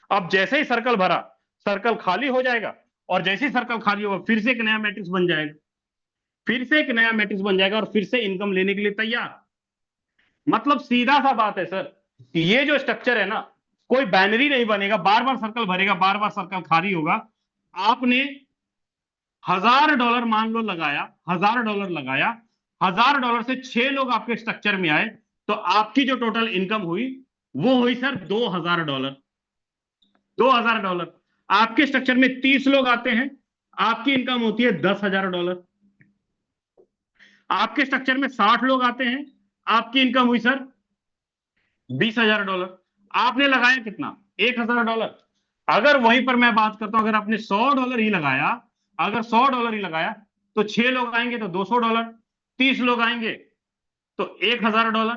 अब जैसे ही सर्कल भरा, सर्कल खाली हो जाएगा, और जैसे ही सर्कल खाली होगा फिर से एक नया मैट्रिक्स बन जाएगा, फिर से एक नया मैट्रिक्स बन जाएगा और फिर से इनकम लेने के लिए तैयार। मतलब सीधा सा बात है सर, ये जो स्ट्रक्चर है ना, कोई बाइनरी नहीं बनेगा, बार बार सर्कल भरेगा, बार बार सर्कल खाली होगा। आपने $1000 मान लो लगाया, $1000 लगाया, $1000 से 6 लोग आपके स्ट्रक्चर में आए, तो आपकी जो टोटल इनकम हुई वो हुई सर $2000। $2000। आपके स्ट्रक्चर में 30 लोग आते हैं, आपकी इनकम होती है $10,000। आपके स्ट्रक्चर में 60 लोग आते हैं, आपकी इनकम हुई सर $20,000। आपने लगाया कितना? $1000। अगर वहीं पर मैं बात करता हूं, अगर आपने $100 ही लगाया, अगर $100 ही लगाया तो 6 लोग आएंगे तो $200, 30 लोग आएंगे तो $1000,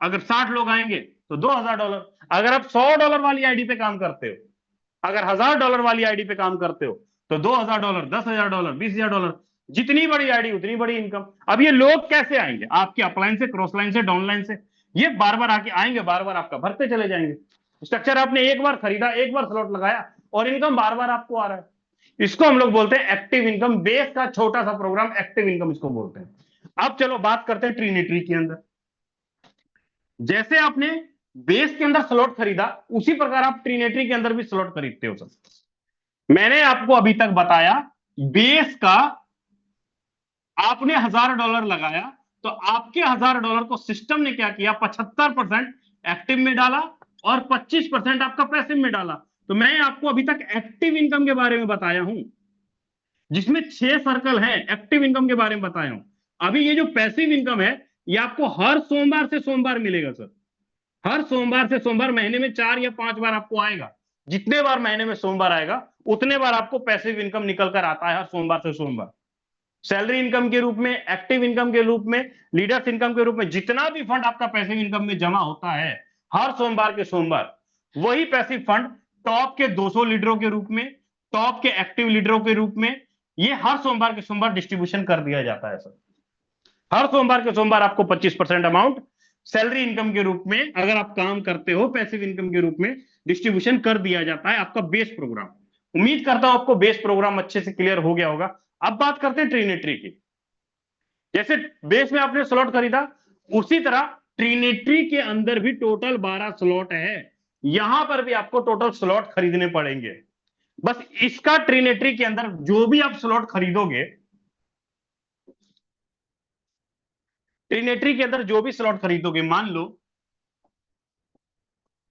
अगर 60 लोग आएंगे तो $2000। अगर आप $100 वाली आईडी पे काम करते हो, अगर $1000 वाली आईडी पे काम करते हो तो $2000, $10,000, $20,000, जितनी बड़ी आईडी उतनी बड़ी इनकम। अब ये लोग कैसे आएंगे? आपके अपलाइन से, क्रॉस लाइन से, डाउनलाइन से, ये बार बार आके आएंगे, बार बार आपका भरते चले जाएंगे। स्ट्रक्चर आपने एक बार खरीदा, एक बार स्लॉट लगाया और इनकम बार बार आपको आ रहा है। इसको हम लोग बोलते हैं एक्टिव इनकम। बेस का छोटा सा प्रोग्राम एक्टिव इनकम इसको बोलते हैं। अब चलो बात करते हैं ट्रिनिटी के अंदर। जैसे आपने बेस के अंदर स्लॉट खरीदा, उसी प्रकार आप ट्रिनिटी के अंदर भी स्लॉट खरीदते हो सर। मैंने आपको अभी तक बताया, बेस का आपने $1000 लगाया तो आपके $1000 को सिस्टम ने क्या किया, 75% एक्टिव में डाला और 25% आपका पैसिव में डाला। तो मैं आपको अभी तक एक्टिव इनकम के बारे में बताया हूं, जिसमें 6 सर्कल हैं। एक्टिव इनकम के बारे में बताया हूं। अभी ये जो पैसिव इनकम है, ये आपको हर सोमवार से सोमवार मिलेगा सर। हर सोमवार से सोमवार, महीने में 4 या 5 बार आपको आएगा। जितने बार महीने में सोमवार आएगा उतने बार आपको पैसिव इनकम निकल कर आता है हर सोमवार से सोमवार। सैलरी इनकम के रूप में, एक्टिव इनकम के रूप में, लीडर्स इनकम के रूप में, जितना भी फंड आपका पैसिव इनकम में जमा होता है हर सोमवार के सोमवार, वही पैसिव फंड टॉप के 200 लीडरों के रूप में, टॉप के एक्टिव लीडरों के रूप में, ये हर सोमवार के सोमवार डिस्ट्रीब्यूशन कर दिया जाता है सर। हर सोमवार के सोमवार आपको 25% अमाउंट सैलरी इनकम के रूप में, अगर आप काम करते हो, पैसिव इनकम के रूप में डिस्ट्रीब्यूशन कर दिया जाता है। आपका बेस प्रोग्राम, उम्मीद करता हूं आपको बेस प्रोग्राम अच्छे से क्लियर हो गया होगा। अब बात करते हैं ट्रिनिटी की। जैसे बेस में आपने स्लॉट खरीदा, उसी तरह ट्रिनिटी के अंदर भी टोटल 12 स्लॉट है। यहां पर भी आपको टोटल स्लॉट खरीदने पड़ेंगे। बस इसका ट्रिनिटी के अंदर जो भी आप स्लॉट खरीदोगे, ट्रिनिटी के अंदर जो भी स्लॉट खरीदोगे, मान लो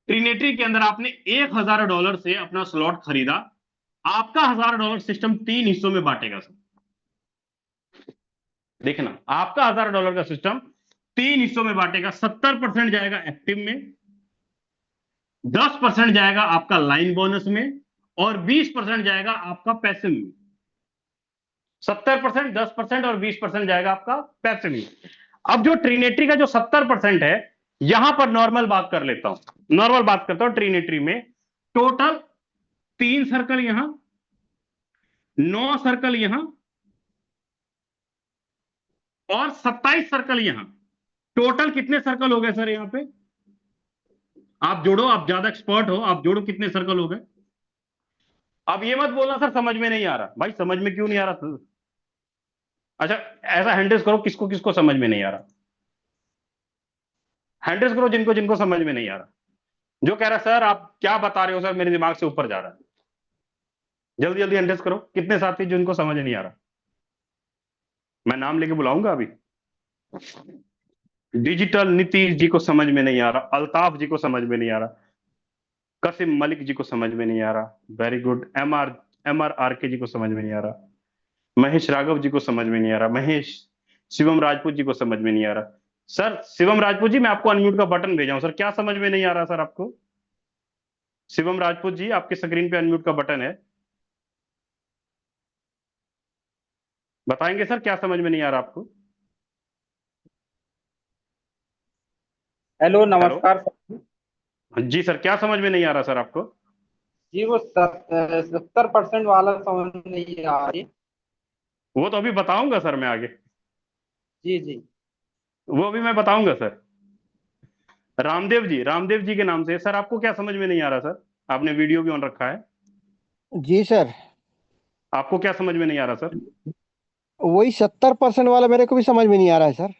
ट्रिनिटी के अंदर आपने $1000 से अपना स्लॉट खरीदा, आपका $1000 सिस्टम 3 हिस्सों में बांटेगा सर। देखना, आपका $1000 का सिस्टम 3 हिस्सों में बांटेगा। 70% जाएगा एक्टिव में, 10% जाएगा आपका लाइन बोनस में और 20% जाएगा आपका पैसिव में। 70%, 10% और 20% जाएगा आपका पैसिव में। अब जो ट्रिनिटी का जो 70% है, यहां पर नॉर्मल बात कर लेता हूं, नॉर्मल बात करता हूं। ट्रिनिटी में टोटल 3 सर्कल यहां, 9 सर्कल यहां और 27 सर्कल यहां। टोटल कितने सर्कल हो गए सर यहां पे? आप जोड़ो, आप ज्यादा एक्सपर्ट हो, आप जोड़ो कितने सर्कल हो गए। अब ये मत बोलना सर समझ में नहीं आ रहा। भाई समझ में क्यों नहीं आ रहा सर? अच्छा, ऐसा हैंडल्स करो, किसको किसको समझ में नहीं आ रहा। हैंडल्स करो जिनको जिनको समझ में नहीं आ रहा। जो कह रहा सर आप क्या बता रहे हो सर, मेरे दिमाग से ऊपर जा रहा है। जल्दी जल्दी हैंडल्स करो, कितने साथी जिनको समझ नहीं आ रहा। मैं नाम लेके बुलाऊंगा अभी। डिजिटल नीतीश जी को समझ में नहीं आ रहा, अल्ताफ जी को समझ में नहीं आ रहा, कसिम मलिक जी को समझ में नहीं आ रहा, वेरी गुड, एमआर आरके जी को समझ में नहीं आ रहा, महेश राघव जी को समझ में नहीं आ रहा, महेश शिवम राजपूत जी को समझ में नहीं आ रहा। सर शिवम राजपूत जी, मैं आपको अनम्यूट का बटन भेजा हूं सर, क्या समझ में नहीं आ रहा सर आपको? शिवम राजपूत जी, आपके स्क्रीन पे अनम्यूट का बटन है, बताएंगे सर क्या समझ में नहीं आ रहा आपको? हेलो, नमस्कार सर। जी सर, क्या समझ में नहीं आ रहा सर आपको? जी वो 70% वाला समझ नहीं आ रही। वो तो अभी बताऊंगा सर मैं आगे, जी जी। वो अभी मैं बताऊंगा सर। रामदेव जी, रामदेव जी के नाम से सर, आपको क्या समझ में नहीं आ रहा सर? आपने वीडियो भी ऑन रखा है। जी सर, आपको क्या समझ में नहीं आ रहा सर? वही 70% वाला मेरे को भी समझ में नहीं आ रहा है सर।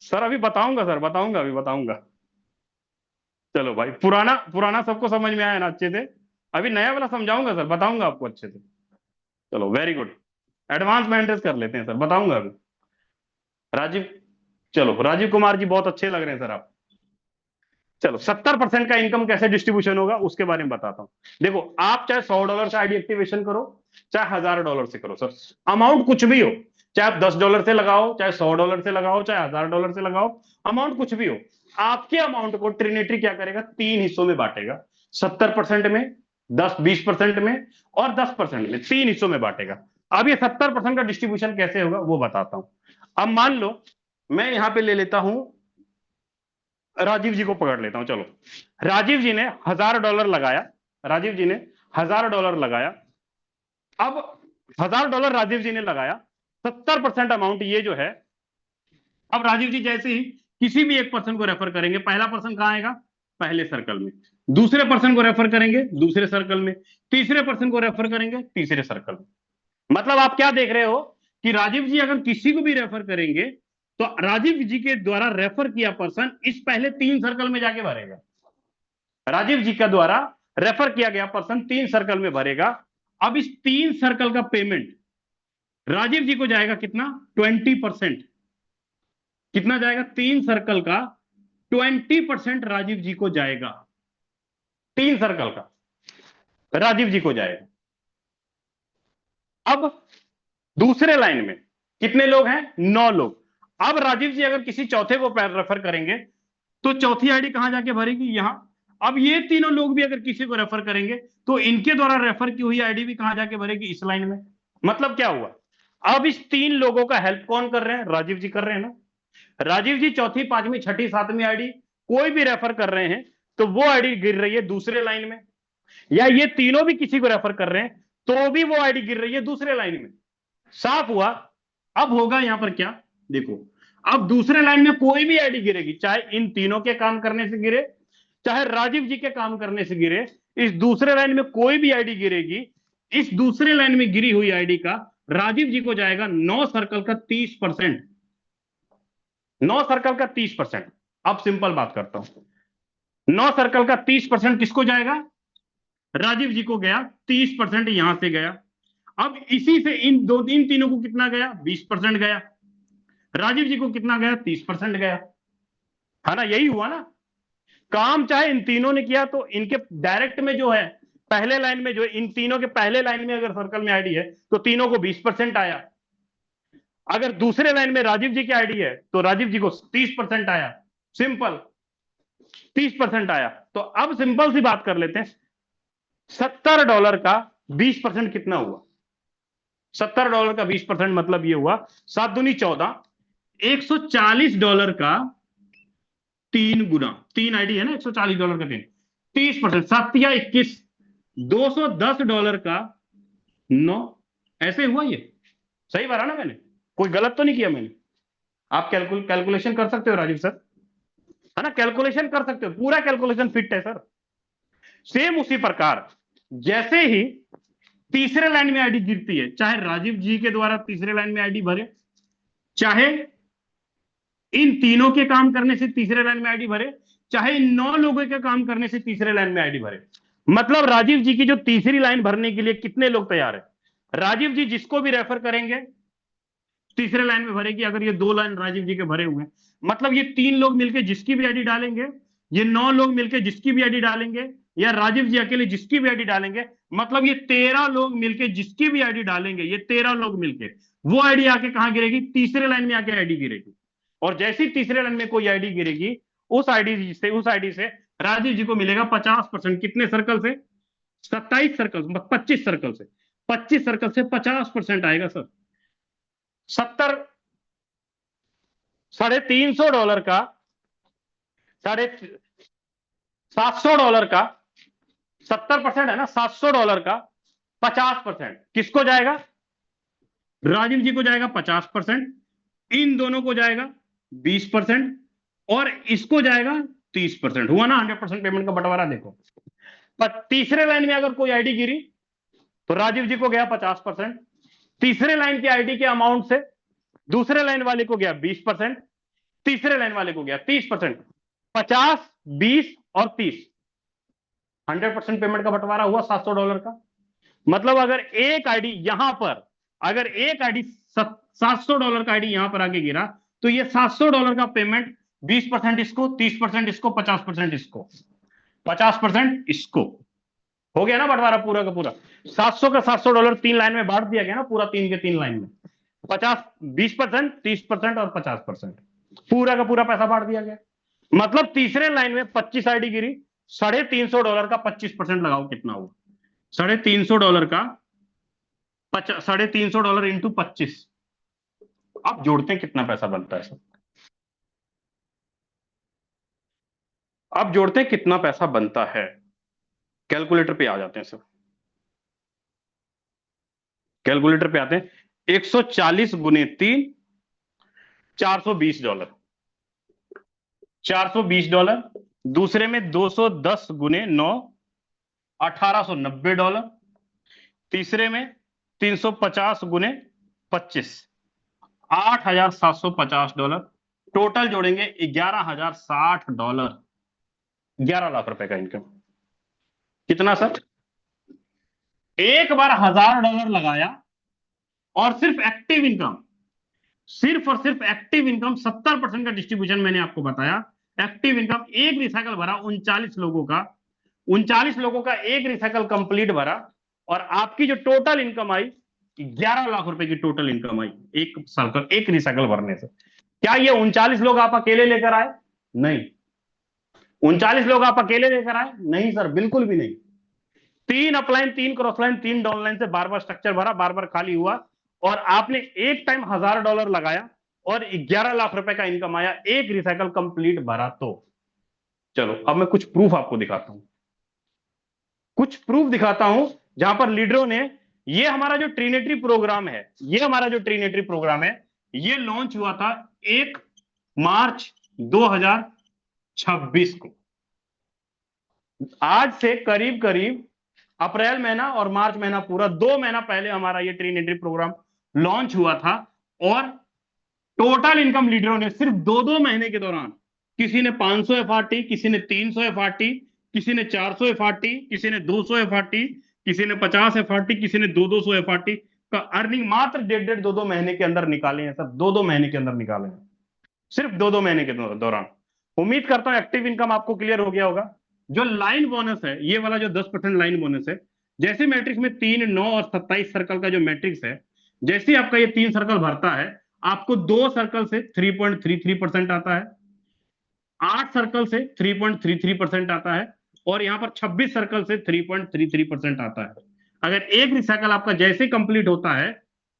सर अभी बताऊंगा सर, बताऊंगा, अभी बताऊंगा। चलो भाई, पुराना पुराना सबको समझ में आया ना अच्छे से? अभी नया वाला समझाऊंगा सर, बताऊंगा आपको अच्छे से। चलो वेरी गुड, एडवांस में एंट्रेस कर लेते हैं सर, बताऊंगा अभी। राजीव, चलो राजीव कुमार जी बहुत अच्छे लग रहे हैं सर आप। चलो 70% का इनकम कैसे डिस्ट्रीब्यूशन होगा उसके बारे में बताता हूं। देखो, आप चाहे $100 से आईडी एक्टिवेशन करो, चाहे $1000 से करो सर, अमाउंट कुछ भी हो, चाहे आप $10 से लगाओ, चाहे $100 से लगाओ, चाहे $1000 से लगाओ, अमाउंट कुछ भी हो, आपके अमाउंट को ट्रिनिटी क्या करेगा, 3 हिस्सों में बांटेगा। 70% में, 10-20% में और 10% में, 3 हिस्सों में बांटेगा। अब ये 70% का डिस्ट्रीब्यूशन कैसे होगा वो बताता हूं। अब मान लो मैं यहां पे ले लेता हूं, राजीव जी को पकड़ लेता हूं। चलो, राजीव जी ने $1000 लगाया, राजीव जी ने $1000 लगाया। अब $1000 राजीव जी ने लगाया, 70% अमाउंट ये जो है। अब राजीव जी जैसे ही किसी भी एक पर्सन को रेफर करेंगे, पहला पर्सन कहां आएगा? पहले सर्कल में। दूसरे पर्सन को रेफर करेंगे दूसरे सर्कल में, तीसरे पर्सन को रेफर करेंगे तीसरे सर्कल में। मतलब आप क्या देख रहे हो कि राजीव जी अगर किसी को भी रेफर करेंगे तो राजीव जी के द्वारा रेफर किया पर्सन इस पहले 3 सर्कल में जाके भरेगा। राजीव जी का द्वारा रेफर किया गया पर्सन 3 सर्कल में भरेगा। अब इस 3 सर्कल का पेमेंट राजीव जी को जाएगा कितना? 20%। कितना जाएगा? 3 सर्कल का 20% राजीव जी को जाएगा। 3 सर्कल का राजीव जी को जाएगा। अब दूसरे लाइन में कितने लोग हैं? 9 लोग। अब राजीव जी अगर किसी चौथे को रेफर करेंगे तो चौथी आईडी कहां जाके भरेगी? यहां। अब ये तीनों लोग भी अगर किसी को रेफर करेंगे तो इनके द्वारा रेफर की हुई आईडी भी कहां जाके भरेगी? इस लाइन में। मतलब क्या हुआ? अब इस 3 लोगों का हेल्प कौन कर रहे हैं? राजीव जी कर रहे हैं ना। राजीव जी चौथी, पांचवी, छठी, सातवीं आईडी कोई भी रेफर कर रहे हैं तो वो आईडी गिर रही है दूसरे लाइन में, या ये तीनों भी किसी को रेफर कर रहे हैं तो भी वो आईडी गिर रही है दूसरे लाइन में। साफ हुआ? अब होगा यहां पर क्या देखो, अब दूसरे लाइन में कोई भी आईडी गिरेगी, चाहे इन तीनों के काम करने से गिरे, चाहे राजीव जी के काम करने से गिरे, इस दूसरे लाइन में कोई भी आईडी गिरेगी, इस दूसरे लाइन में गिरी हुई आईडी का राजीव जी को जाएगा 9 सर्कल का 30%। 9 सर्कल का 30%। अब सिंपल बात करता हूं, 9 सर्कल का 30% किसको जाएगा? राजीव जी को गया। 30% यहां से गया। अब इसी से इन तीनों को कितना गया? 20% गया। राजीव जी को कितना गया? 30% गया, है ना? यही हुआ ना। काम चाहे इन तीनों ने किया तो इनके डायरेक्ट में जो है, पहले लाइन में जो है, इन तीनों के पहले लाइन में अगर सर्कल में आईडी है तो तीनों को 20% आया। अगर दूसरे लाइन में राजीव जी की आईडी है तो राजीव जी को 30% आया। सिंपल, 30% आया। तो अब सिंपल सी बात कर लेते हैं, $70 का 20% कितना हुआ? $70 का 20% मतलब ये हुआ 7 दूनी 14, $140 का 3 गुना। 3 आईडी है ना, $140 का 3, 30%, 7 या 21, $210 का 9। ऐसे हुआ ये। सही भरा ना मैंने? कोई गलत तो नहीं किया मैंने? आप कैलकुलेशन कर सकते हो राजीव सर, है ना? कैलकुलेशन कर सकते हो, पूरा कैलकुलेशन फिट है सर। सेम उसी प्रकार जैसे ही तीसरे लाइन में आईडी गिरती है, चाहे राजीव जी के द्वारा तीसरे लाइन में आईडी भरे, चाहे इन तीनों के काम करने से तीसरे लाइन में आईडी भरे, चाहे इन 9 लोगों के काम करने से तीसरे लाइन में आईडी भरे। मतलब राजीव जी की जो तीसरी लाइन भरने के लिए कितने लोग तैयार है? राजीव जी जिसको भी रेफर करेंगे तीसरे लाइन में भरेगी। अगर ये 2 लाइन राजीव जी के भरे हुए हैं, मतलब ये 3 लोग मिलकर जिसकी भी आईडी डालेंगे, ये 9 लोग मिलकर जिसकी भी आईडी डालेंगे, या राजीव जी अकेले जिसकी भी आईडी डालेंगे, मतलब ये 13 लोग मिलकर जिसकी भी आईडी डालेंगे, ये 13 लोग मिलकर वो आईडी आके कहां गिरेगी? तीसरे लाइन में आके आईडी गिरेगी। और जैसे ही तीसरे लाइन में कोई आईडी गिरेगी, उस आईडी से राजीव जी को मिलेगा 50%। कितने सर्कल से? 27 सर्कल, 25 सर्कल से। 25 सर्कल से 50% आएगा सर। $350 का, $700 का 70% है ना, $700 का 50% किसको जाएगा? राजीव जी को जाएगा 50%, इन दोनों को जाएगा 20% और इसको जाएगा 30%। हुआ ना 100% पेमेंट का बंटवारा। देखो, पर तीसरे लाइन में अगर कोई आईडी गिरी तो राजीव जी को गया 50%, तीसरे लाइन की आईडी के अमाउंट से दूसरे लाइन वाले को गया 20%, तीसरे लाइन वाले को गया 30%। 50, 20 और 30, 100% पेमेंट का बंटवारा हुआ $700 का। मतलब अगर एक आईडी यहां पर, अगर एक आईडी $700 का आईडी यहां पर आके गिरा तो ये $700 का पेमेंट 20% इसको, 30% इसको, 50% इसको, 50% इसको। हो गया ना बंटवारा पूरा का पूरा। 700 का $700 3 लाइन में बांट दिया गया ना, पूरा 3 के 3 लाइन में। 50, 20%, 30% और 50%, पूरा का पूरा पैसा बांट दिया गया। मतलब तीसरे लाइन में 25 आईडी गिरी, $350 का 25% लगाओ, कितना हुआ? $350 का $350 इंटू 25, आप जोड़ते हैं कितना पैसा बनता है सर? आप जोड़ते हैं कितना पैसा बनता है? कैलकुलेटर पे आ जाते हैं सर, कैलकुलेटर पे आते हैं। 140 गुने 3, $420, $420। दूसरे में 210 गुने 9, $1890। तीसरे में 350 गुने 25, $8750। टोटल जोड़ेंगे $11,060, 11 लाख रुपए का इनकम। कितना सर? एक बार $1000 लगाया और सिर्फ एक्टिव इनकम, सिर्फ और सिर्फ एक्टिव इनकम 70% का डिस्ट्रीब्यूशन मैंने आपको बताया। एक्टिव इनकम एक रिसाइकल भरा 39 लोगों का, 39 लोगों का एक रिसाइकल कंप्लीट भरा, और आपकी जो टोटल इनकम आई 11 लाख रुपए की टोटल इनकम आई एक सर्कल, एक रिसाइकल भरने से। क्या ये 39 लोग आप अकेले लेकर आए? नहीं। 39 लोग आप अकेले लेकर आए? नहीं सर, बिल्कुल भी नहीं। 3 अपलाइन, 3 क्रॉसलाइन, 3 डाउनलाइन से बार बार स्ट्रक्चर भरा, बार बार खाली हुआ, और आपने एक टाइम $1000 लगाया और 11 लाख रुपए का इनकम आया, एक रिसाइकल कंप्लीट भरा तो। चलो अब मैं कुछ प्रूफ आपको दिखाता हूं, कुछ प्रूफ दिखाता हूं जहां पर लीडरों ने, ये हमारा जो ट्रिनिटी प्रोग्राम है, ये हमारा जो ट्रिनिटी प्रोग्राम है, ये लॉन्च हुआ था 1 मार्च 2026 को। आज से करीब करीब अप्रैल महीना और मार्च महीना पूरा 2 महीना पहले हमारा ये ट्रिनिटी प्रोग्राम लॉन्च हुआ था, और टोटल इनकम लीडरों ने सिर्फ 2-2 महीने के दौरान, किसी ने 500 एफआरटी, किसी ने 300 एफआरटी, किसी ने 400 एफआरटी, किसी ने 200 एफआरटी, किसी ने 50 एफआरटी, किसी ने 200 एफआरटी का अर्निंग मात्र 1.5 2-2 महीने के अंदर निकाले हैं सर। 2-2 महीने के अंदर निकाले हैं, सिर्फ 2-2 महीने के दौरान। उम्मीद करता हूं एक्टिव इनकम आपको क्लियर हो गया होगा। जो लाइन बोनस है, ये वाला जो 10% लाइन बोनस है, जैसे मैट्रिक्स में 3, 9 और 27 सर्कल का जो मैट्रिक्स है, जैसे आपका ये 3 सर्कल भरता है, आपको 2 सर्कल से 3.33% आता है, 8 सर्कल से 3.33% आता है, और यहां पर 26 सर्कल से 3.33% आता है। अगर एक रिसाइकल आपका जैसे कंप्लीट होता है,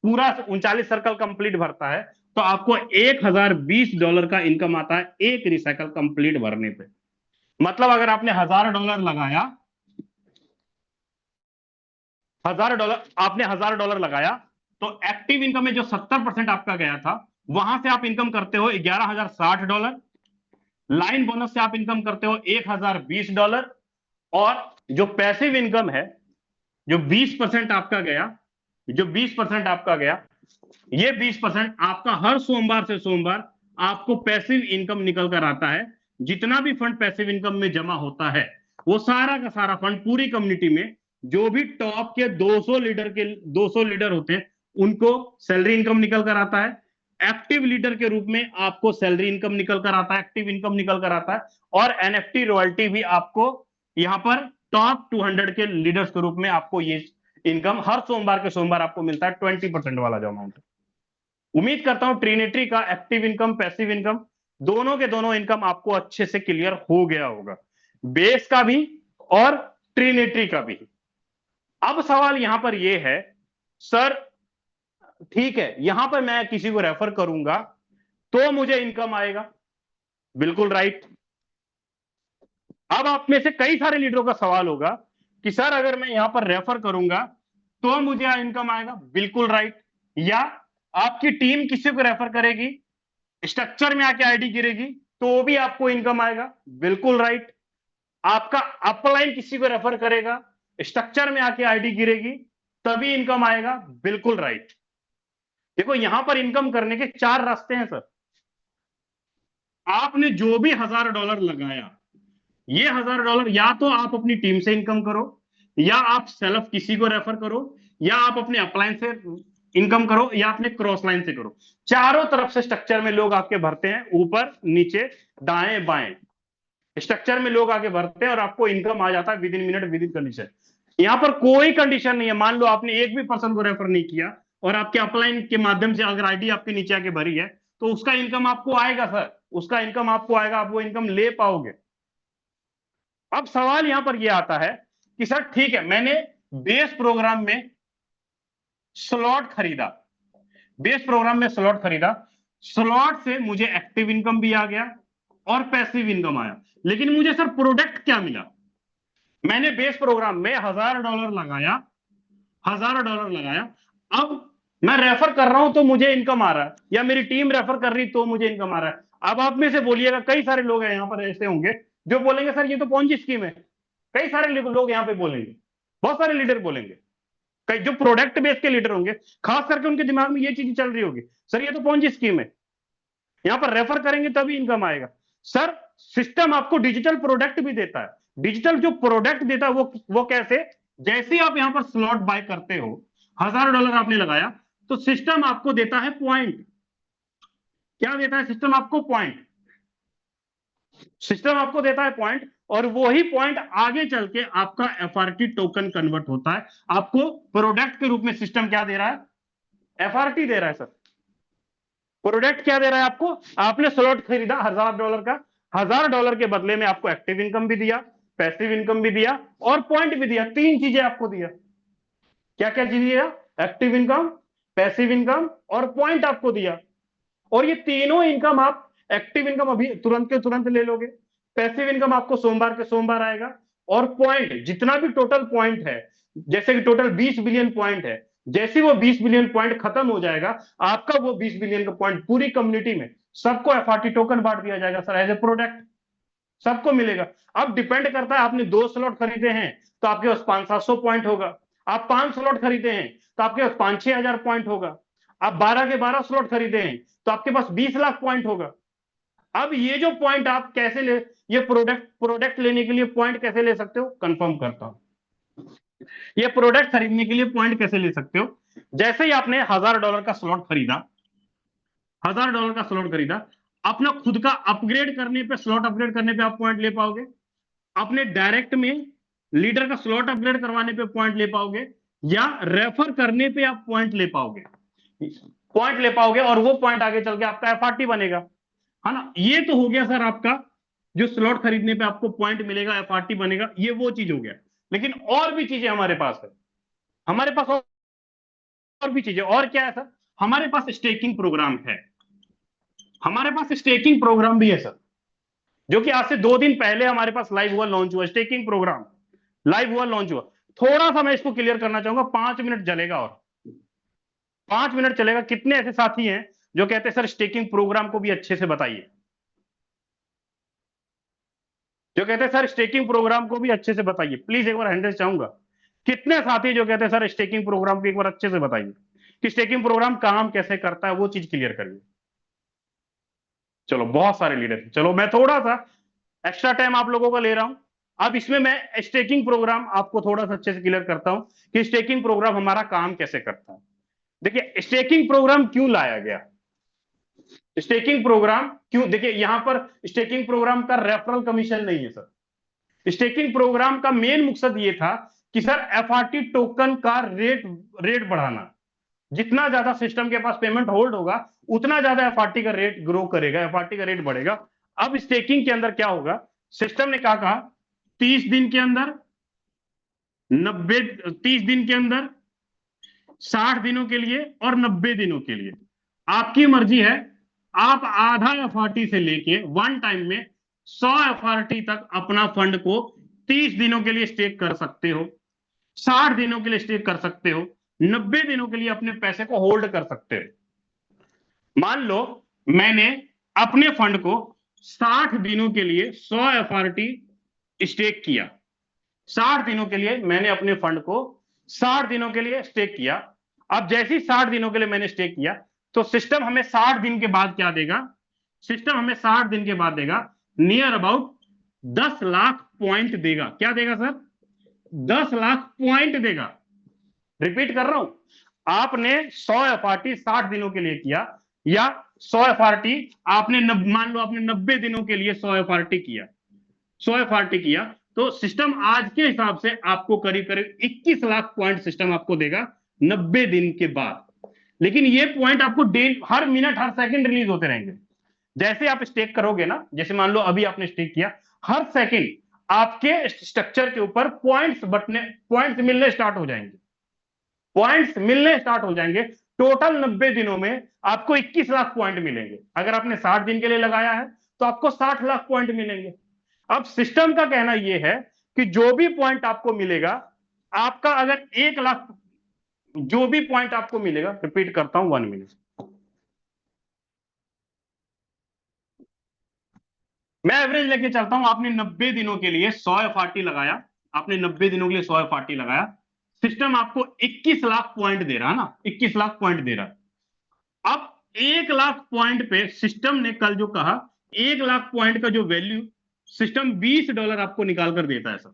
पूरा 39 सर्कल कंप्लीट भरता है, तो आपको $1020 का इनकम आता है एक रिसाइकल कंप्लीट भरने पे। मतलब अगर आपने $1000 लगाया, $1000 लगाया, तो एक्टिव इनकम में जो 70% आपका गया था, वहां से आप इनकम करते हो $11,060, लाइन बोनस से आप इनकम करते हो $1020, और जो पैसिव इनकम है, जो 20% आपका गया, जो 20% आपका गया, ये 20% आपका हर सोमवार से सोमवार आपको पैसिव इनकम निकल कर आता है। जितना भी फंड पैसिव इनकम में जमा होता है, वो सारा का सारा फंड पूरी कम्युनिटी में जो भी टॉप के 200 लीडर होते हैं, उनको सैलरी इनकम निकल कर आता है। एक्टिव लीडर के रूप में आपको सैलरी इनकम निकल कर आता है, एक्टिव इनकम निकल कर आता है, और एनएफटी रॉयल्टी भी आपको यहां पर टॉप 200 के लीडर्स के रूप में आपको ये इनकम हर सोमवार के सोमवार आपको मिलता है, 20% वाला जो अमाउंट है। उम्मीद करता हूं ट्रिनिटी का एक्टिव इनकम, पैसिव इनकम, दोनों के दोनों इनकम आपको अच्छे से क्लियर हो गया होगा, बेस का भी और ट्रिनिटी का भी। अब सवाल यहां पर यह है, सर ठीक है, यहां पर मैं किसी को रेफर करूंगा तो मुझे इनकम आएगा, बिल्कुल राइट। अब आप में से कई सारे लीडरों का सवाल होगा कि सर अगर मैं यहां पर रेफर करूंगा तो मुझे इनकम आएगा, बिल्कुल राइट। या आपकी टीम किसी को रेफर करेगी, स्ट्रक्चर में आके आईडी गिरेगी तो भी आपको इनकम आएगा, बिल्कुल राइट। आपका अपलाइन किसी को रेफर करेगा, स्ट्रक्चर में आके आईडी गिरेगी, तभी इनकम आएगा, बिल्कुल राइट। देखो यहां पर इनकम करने के 4 रास्ते हैं सर। आपने जो भी $1000 लगाया, ये $1000 या तो आप अपनी टीम से इनकम करो, या आप सेल्फ किसी को रेफर करो, या आप अपने अपलाइन से इनकम करो, या अपने क्रॉस लाइन से करो। चारों तरफ से स्ट्रक्चर में लोग आपके भरते हैं, ऊपर नीचे दाएं बाएं स्ट्रक्चर में लोग आके भरते हैं, और आपको इनकम आ जाता है with in minute, with in condition. यहां पर कोई कंडीशन नहीं है। मान लो आपने एक भी पर्सन को रेफर नहीं किया और आपके अपलाइन के माध्यम से अगर आईडी आपके नीचे आके भरी है, तो उसका इनकम आपको आएगा सर, उसका इनकम आपको आएगा, आप वो इनकम ले पाओगे। अब सवाल यहां पर यह आता है कि सर ठीक है, मैंने बेस प्रोग्राम में स्लॉट खरीदा, बेस प्रोग्राम में स्लॉट खरीदा, स्लॉट से मुझे एक्टिव इनकम भी आ गया और पैसिव इनकम आया। लेकिन मुझे सर प्रोडक्ट क्या मिला? मैंने बेस प्रोग्राम में $1000 लगाया, $1000 लगाया, अब मैं रेफर कर रहा हूं तो मुझे इनकम आ रहा है, या मेरी टीम रेफर कर रही तो मुझे इनकम आ रहा है। अब आप में से बोलिएगा, कई सारे लोग हैं यहां पर ऐसे होंगे जो बोलेंगे सर ये तो पॉन्जी स्कीम है। कई सारे लोग यहां पे बोलेंगे, बहुत सारे लीडर बोलेंगे, कई जो प्रोडक्ट बेस के लीडर होंगे, खास करके उनके दिमाग में ये चीज चल रही होगी, सर ये तो पॉन्जी स्कीम है, यहां पर रेफर करेंगे तभी इनकम आएगा। सर सिस्टम आपको डिजिटल प्रोडक्ट भी देता है। डिजिटल जो प्रोडक्ट देता है वो कैसे? जैसे ही आप यहां पर स्लॉट बाय करते हो, $1000 आपने लगाया, तो सिस्टम आपको देता है पॉइंट। क्या देता है सिस्टम आपको? पॉइंट। सिस्टम आपको देता है पॉइंट, और वही पॉइंट आगे चल के आपका एफआरटी टोकन कन्वर्ट होता है। आपको प्रोडक्ट के रूप में सिस्टम क्या दे रहा है? एफआरटी दे रहा है सर। प्रोडक्ट क्या दे रहा है आपको? आपने स्लॉट खरीदा $1000 का, $1000 के बदले में आपको एक्टिव इनकम भी दिया, पैसिव इनकम भी दिया और पॉइंट भी दिया। 3 चीजें आपको दिया। क्या क्या चीज दिया? एक्टिव इनकम, पैसिव इनकम और पॉइंट आपको दिया। और ये तीनों इनकम आप, एक्टिव इनकम अभी तुरंत के तुरंत ले लोगे, पैसिव इनकम आपको सोमवार के सोमवार आएगा, और पॉइंट जितना भी टोटल पॉइंट है, जैसे कि टोटल 20 बिलियन पॉइंट है, जैसे वो 20 बिलियन पॉइंट खत्म हो जाएगा, आपका वो 20 बिलियन का पॉइंट पूरी कम्युनिटी में सबको एफआरटी टोकन बांट दिया जाएगा सर, एज ए प्रोडक्ट सबको मिलेगा। अब डिपेंड करता है, आपने 2 स्लॉट खरीदे हैं तो आपके पास 500-700 पॉइंट होगा। आप 5 स्लॉट खरीदे हैं तो आपके पास 5-6 हजार पॉइंट होगा। आप 12 के 12 स्लॉट खरीदे हैं तो आपके पास 20 लाख पॉइंट होगा। अब ये जो पॉइंट आप कैसे ले, ये प्रोडक्ट लेने के लिए पॉइंट कैसे ले सकते हो? कंफर्म करता हूं, ये प्रोडक्ट खरीदने के लिए पॉइंट कैसे ले सकते हो? जैसे ही आपने $1000 का स्लॉट खरीदा, $1000 का स्लॉट खरीदा, अपना खुद का अपग्रेड करने पे, स्लॉट अपग्रेड करने पे आप पॉइंट ले पाओगे। अपने डायरेक्ट में लीडर का स्लॉट अपग्रेड करवाने पे पॉइंट ले पाओगे, या रेफर करने पे आप पॉइंट ले पाओगे। पॉइंट ले पाओगे और वो पॉइंट आगे चल के आपका एफआरटी बनेगा, है ना। ये तो हो गया सर आपका, जो स्लॉट खरीदने पे आपको पॉइंट मिलेगा, एफआरटी बनेगा, ये वो चीज हो गया। लेकिन और भी चीजें हमारे पास है, हमारे पास और भी चीजें। और क्या है सर? हमारे पास स्टेकिंग प्रोग्राम है, हमारे पास स्टेकिंग प्रोग्राम भी है सर, जो कि आज से 2 दिन पहले हमारे पास लाइव हुआ, लॉन्च हुआ। स्टेकिंग प्रोग्राम लाइव हुआ, लॉन्च हुआ। थोड़ा सा मैं इसको क्लियर करना चाहूंगा, 5 मिनट चलेगा, और 5 मिनट चलेगा। कितने ऐसे साथी हैं जो कहते हैं सर स्टेकिंग प्रोग्राम को भी अच्छे से बताइए, जो कहते हैं सर स्टेकिंग प्रोग्राम को भी अच्छे से बताइए? प्लीज एक बार हैंडल चाहूंगा। कितने साथी जो कहते हैं सर स्टेकिंग प्रोग्राम को एक बार अच्छे से बताइए कि स्टेकिंग प्रोग्राम काम कैसे करता है, वो चीज क्लियर करिए। चलो, बहुत सारे लीडर। चलो, मैं थोड़ा सा एक्स्ट्रा टाइम आप लोगों का ले रहा हूं। अब इसमें मैं स्टेकिंग प्रोग्राम आपको थोड़ा सा अच्छे से क्लियर करता हूं कि स्टेकिंग प्रोग्राम हमारा काम कैसे करता है। देखिए, स्टेकिंग प्रोग्राम क्यों लाया गया, स्टेकिंग प्रोग्राम क्यों, देखिए यहां पर स्टेकिंग प्रोग्राम का रेफरल कमीशन नहीं है सर। स्टेकिंग प्रोग्राम का मेन मकसद ये था कि सर एफआरटी टोकन का रेट बढ़ाना। जितना ज्यादा सिस्टम के पास पेमेंट होल्ड होगा, उतना ज्यादा एफआरटी का रेट ग्रो करेगा, एफआरटी का रेट बढ़ेगा। अब स्टेकिंग के अंदर क्या होगा, सिस्टम ने क्या कहा, 30 दिन के अंदर, 30 दिन के अंदर, 60 दिनों के लिए और 90 दिनों के लिए आपकी मर्जी है। आप आधा एफआरटी से लेके वन टाइम में 100 एफआरटी तक अपना फंड को 30 दिनों के लिए स्टेक कर सकते हो, 60 दिनों के लिए स्टेक कर सकते हो, 90 दिनों के लिए अपने पैसे को होल्ड कर सकते हो। मान लो मैंने अपने फंड को 60 दिनों के लिए 100 एफआरटी स्टेक किया, 60 दिनों के लिए मैंने अपने फंड को 60 दिनों के लिए स्टेक किया। अब जैसे ही 60 दिनों के लिए मैंने स्टेक किया, तो सिस्टम हमें 60 दिन के बाद क्या देगा, सिस्टम हमें 60 दिन के बाद देगा नियर अबाउट 10 लाख पॉइंट देगा। क्या देगा सर? 10 लाख पॉइंट देगा। रिपीट कर रहा हूं, आपने 100 एफआरटी 60 दिनों के लिए किया, या 100 एफआरटी आपने मान लो आपने 90 दिनों के लिए 100 एफआरटी किया, 100 एफआरटी किया, तो सिस्टम आज के हिसाब से आपको करीब करीब 21 लाख पॉइंट सिस्टम आपको देगा 90 दिन के बाद। लेकिन ये पॉइंट आपको हर मिनट हर सेकंड रिलीज होते रहेंगे। जैसे आप स्टेक करोगे ना, जैसे मान लो अभी आपने स्टेक किया, हर सेकंड आपके स्ट्रक्चर के ऊपर पॉइंट्स मिलने स्टार्ट हो जाएंगे। पॉइंट्स मिलने स्टार्ट हो जाएंगे। टोटल 90 दिनों में आपको 21 लाख पॉइंट मिलेंगे। अगर आपने 60 दिन के लिए लगाया है तो आपको 60 लाख पॉइंट मिलेंगे। अब सिस्टम का कहना यह है कि जो भी पॉइंट आपको मिलेगा, आपका अगर 1 लाख, जो भी पॉइंट आपको मिलेगा, रिपीट करता हूं 1 मिनट, मैं एवरेज लेके चलता हूं। आपने 90 दिनों के लिए 100 FRT लगाया, आपने 90 दिनों के लिए 100 FRT लगाया, सिस्टम आपको 21 लाख पॉइंट दे रहा है ना, 21 लाख पॉइंट दे रहा है। अब 1 लाख पॉइंट पे सिस्टम ने कल जो कहा, 1 लाख पॉइंट का जो वैल्यू सिस्टम $20 आपको निकाल कर देता है सर,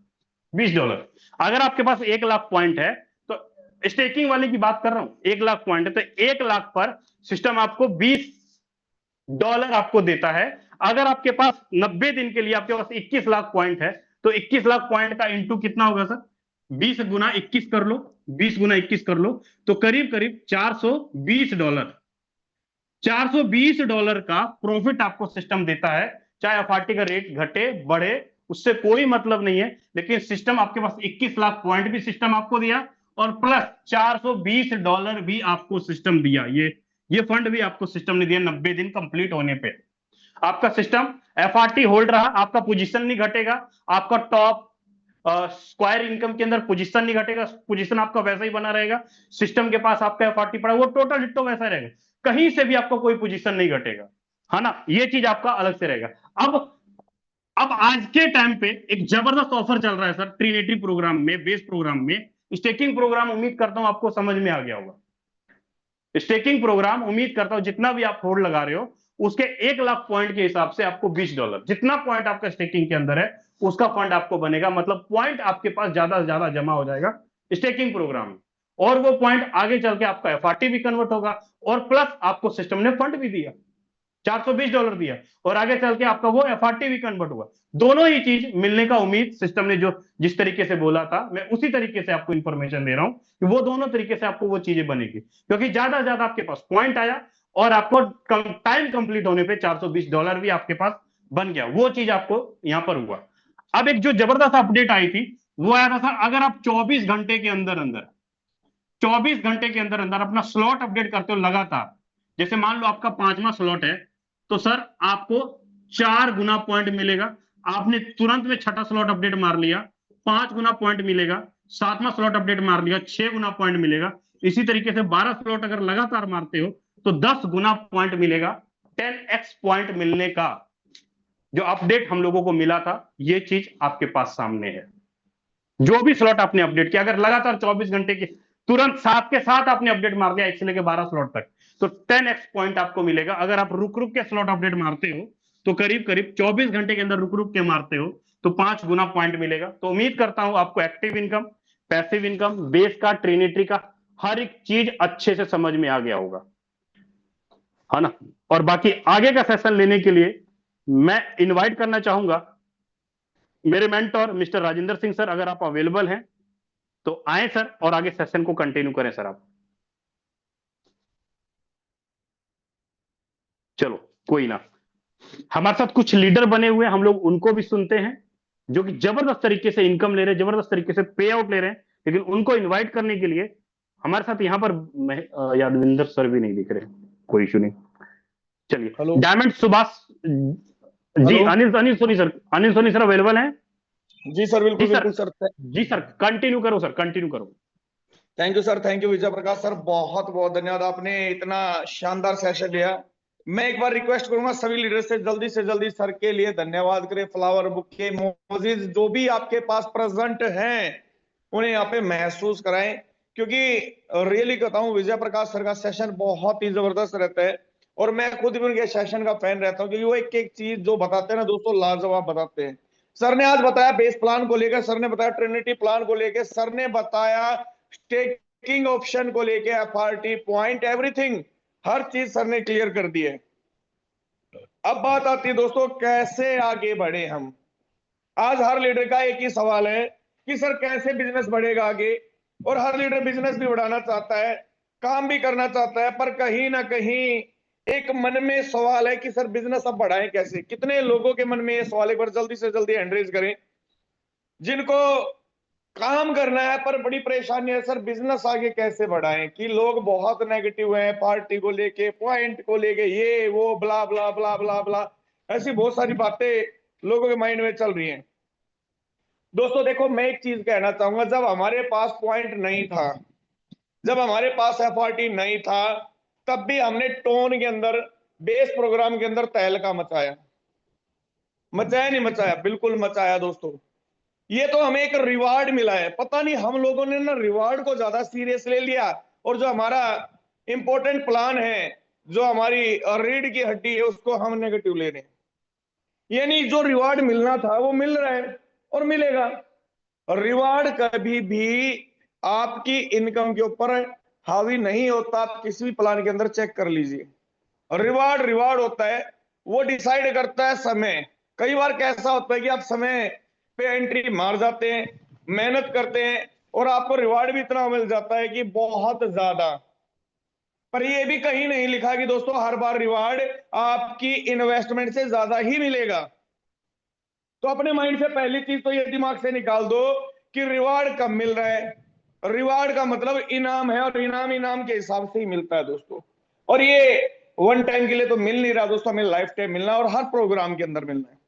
$20। अगर आपके पास 1 लाख पॉइंट है, तो स्टेकिंग वाले की बात कर रहा हूं, 1 लाख पॉइंट है तो 1 लाख पर सिस्टम आपको $20 आपको देता है। अगर आपके पास 90 दिन के लिए आपके पास 21 लाख पॉइंट है, तो 21 लाख पॉइंट का इंटू कितना होगा सर, 20 गुना 21 कर लो, 20 गुना 21 कर लो, तो करीब करीब $420, $420 का प्रॉफिट आपको सिस्टम देता है। चाहे FRT का रेट घटे बढ़े, उससे कोई मतलब नहीं है, लेकिन सिस्टम आपके पास 21 लाख पॉइंट भी सिस्टम आपको दिया और प्लस $420 भी आपको सिस्टम दिया। ये फंड भी आपको सिस्टम ने दिया 90 दिन कंप्लीट होने पे। आपका सिस्टम FRT होल्ड रहा, आपका पोजीशन नहीं घटेगा, आपका टॉप स्क्वायर इनकम के अंदर पोजीशन नहीं घटेगा, पोजीशन आपका वैसा ही बना रहेगा। सिस्टम के पास आपका FRT पड़ा, वो टोटल डिट्टो वैसा रहेगा, कहीं से भी आपका कोई पोजीशन नहीं घटेगा, है ना, ये चीज आपका अलग से रहेगा। अब आज के टाइम पे एक जबरदस्त ऑफर चल रहा है सर, ट्रिनिटी प्रोग्राम में, बेस प्रोग्राम में, स्टेकिंग प्रोग्राम, उम्मीद करता हूं आपको समझ में आ गया होगा। स्टेकिंग प्रोग्राम उम्मीद करता हूं जितना भी आप होल्ड लगा रहे हो, उसके 1 लाख पॉइंट के हिसाब से आपको $20, जितना पॉइंट आपका स्टेकिंग के अंदर है उसका फंड आपको बनेगा, मतलब पॉइंट आपके पास ज्यादा से ज्यादा जमा हो जाएगा स्टेकिंग प्रोग्राम में, और वो पॉइंट आगे चल के आपका FRT भी कन्वर्ट होगा, और प्लस आपको सिस्टम ने फंड भी दिया, $420 दिया, और आगे चल के आपका वो FRT भी कन्वर्ट हुआ। दोनों ही चीज मिलने का उम्मीद सिस्टम ने जो जिस तरीके से बोला था, मैं उसी तरीके से आपको इंफॉर्मेशन दे रहा हूं कि वो दोनों तरीके से आपको वो चीजें बनेगी, क्योंकि ज्यादा से ज्यादा आपके पास पॉइंट आया और आपको टाइम कंप्लीट होने पे $420 भी आपके पास बन गया। वो चीज आपको यहां पर हुआ। अब एक जो जबरदस्त अपडेट आई थी वो आया था सर, अगर आप 24 घंटे के अंदर अंदर 24 घंटे के अंदर अंदर अपना स्लॉट अपडेट करते हो लगातार, जैसे मान लो आपका 5वां स्लॉट है, तो सर आपको 4 गुना पॉइंट मिलेगा। आपने तुरंत में 6ठा स्लॉट अपडेट मार लिया, 5 गुना पॉइंट मिलेगा। 7वां स्लॉट अपडेट मार लिया, 6 गुना पॉइंट मिलेगा। इसी तरीके से 12 स्लॉट अगर लगातार मारते हो तो 10 गुना पॉइंट मिलेगा। 10x पॉइंट मिलने का जो अपडेट हम लोगों को मिला था, ये चीज आपके पास सामने है। जो भी स्लॉट आपने अपडेट किया, अगर लगातार 24 घंटे के तुरंत साथ के साथ आपने अपडेट मार दिया 1 से लेकर 12 स्लॉट तक, तो 10x पॉइंट आपको मिलेगा। अगर आप रुक रुक के स्लॉट अपडेट मारते हो तो करीब करीब 24 घंटे के अंदर रुक रुक के मारते हो तो 5 गुना पॉइंट मिलेगा। तो उम्मीद करता हूं आपको active income, passive income, base का, ट्रिनिटी का हर एक चीज अच्छे से समझ में आ गया होगा, है ना। और बाकी आगे का सेशन लेने के लिए मैं इनवाइट करना चाहूंगा मेरे mentor mister Rajendra Singh sir, अगर आप अवेलेबल हैं तो आए सर और आगे सेशन को कंटिन्यू करें सर आप। चलो कोई ना, हमारे साथ कुछ लीडर बने हुए हैं, हम लोग उनको भी सुनते हैं जो कि जबरदस्त तरीके से इनकम ले रहे हैं, जबरदस्त तरीके से पे आउट ले रहे हैं। लेकिन उनको इनवाइट करने के लिए हमारे साथ यहाँ पर यादविंदर सर भी नहीं दिख रहे, कोई इशू नहीं। चलिए, diamond Subhash ji, Anil Soni sir available हैं? जी सर, बिल्कुल बिल्कुल सर। जी सर, कंटिन्यू करो सर, कंटिन्यू करो। Thank you sir, thank you Vijay Prakash sir, बहुत बहुत धन्यवाद, आपने इतना शानदार सेशन लिया। मैं एक बार रिक्वेस्ट करूंगा सभी लीडर से जल्दी सर के लिए धन्यवाद करें, फ्लावर बुके मोजीज जो भी आपके पास प्रेजेंट हैं उन्हें यहाँ पे महसूस कराएं, क्योंकि रियली कहता हूँ विजय प्रकाश सर का सेशन बहुत ही जबरदस्त रहता है, और मैं खुद भी उनके सेशन का फैन रहता हूँ, क्योंकि वो एक एक चीज जो बताते हैं ना दोस्तों, लाजवाब बताते हैं। सर ने आज बताया बेस प्लान को लेकर, सर ने बताया ट्रिनिटी प्लान को लेकर, सर ने बताया स्टेकिंग ऑप्शन को लेकर, FRT पॉइंट, एवरीथिंग, हर चीज सर ने क्लियर कर दी है। अब बात आती है दोस्तों कैसे आगे बढ़े हम। आज हर लीडर का एक ही सवाल है कि सर कैसे बिजनेस बढ़ेगा आगे, और हर लीडर बिजनेस भी बढ़ाना चाहता है, काम भी करना चाहता है, पर कहीं ना कहीं एक मन में सवाल है कि सर बिजनेस अब बढ़ाएं कैसे। कितने लोगों के मन में ये सवाल है, पर जल्दी से जल्दी हैंड रेज करें जिनको काम करना है पर बड़ी परेशानी है सर, बिजनेस आगे कैसे बढ़ाएं, कि लोग बहुत नेगेटिव हैं पार्टी को लेके, पॉइंट को लेके, ये वो ब्ला ब्ला ब्ला ब्ला ब्ला, ऐसी बहुत सारी बातें लोगों के माइंड में चल रही हैं। दोस्तों देखो, मैं एक चीज कहना चाहूंगा, जब हमारे पास पॉइंट नहीं था, जब हमारे पास एफआरटी नहीं था, तब भी हमने टोन के अंदर, बेस प्रोग्राम के अंदर तहलका मचाया। मचाया नहीं मचाया? बिल्कुल मचाया दोस्तों। ये तो हमें एक रिवार्ड मिला है, पता नहीं हम लोगों ने ना रिवार्ड को ज्यादा सीरियस ले लिया, और जो हमारा इंपॉर्टेंट प्लान है, जो हमारी रीढ़ की हड्डी है, उसको हम नेगेटिव ले रहे हैं। यानी जो रिवार्ड मिलना था वो मिल रहा है और मिलेगा। रिवार्ड कभी भी आपकी इनकम के ऊपर हावी नहीं होता। आप किसी भी प्लान के अंदर चेक कर लीजिए, रिवार्ड होता है, वो डिसाइड करता है समय। कई बार कैसा होता है कि आप समय पे एंट्री मार जाते हैं, मेहनत करते हैं, और आपको रिवार्ड भी इतना मिल जाता है कि बहुत ज्यादा। पर ये भी कहीं नहीं लिखा कि दोस्तों हर बार रिवार्ड आपकी इन्वेस्टमेंट से ज्यादा ही मिलेगा। तो अपने माइंड से पहली चीज तो ये दिमाग से निकाल दो कि रिवार्ड कब मिल रहा है। रिवार्ड का मतलब इनाम है, और इनाम के हिसाब से ही मिलता है दोस्तों। और ये वन टाइम के लिए तो मिल नहीं रहा दोस्तों, हमें लाइफ टाइम मिलना है, और हर प्रोग्राम के अंदर मिलना है।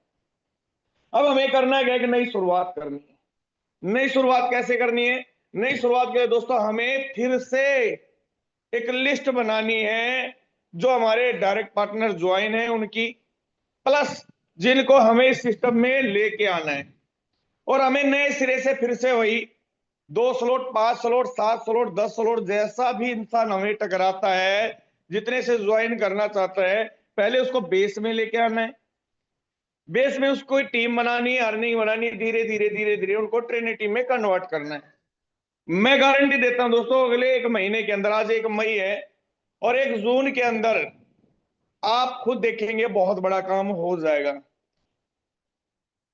अब हमें करना क्या है कि नई शुरुआत करनी है। नई शुरुआत कैसे करनी है? नई शुरुआत के लिए दोस्तों हमें फिर से एक लिस्ट बनानी है, जो हमारे डायरेक्ट पार्टनर ज्वाइन है उनकी, प्लस जिनको हमें इस सिस्टम में लेके आना है। और हमें नए सिरे से फिर से वही 2 स्लॉट, 5 स्लॉट, 7 स्लॉट, 10 स्लॉट, जैसा भी इंसान हमें टकराता है, जितने से ज्वाइन करना चाहता है, पहले उसको बेस में लेके आना है। बेस में उसको टीम बनानी है, अर्निंग बनानी है, धीरे धीरे उनको ट्रेनिंग टीम में कन्वर्ट करना है। मैं गारंटी देता हूं दोस्तों, अगले 1 महीने के अंदर, आज 1 मई है और 1 जून के अंदर आप खुद देखेंगे बहुत बड़ा काम हो जाएगा।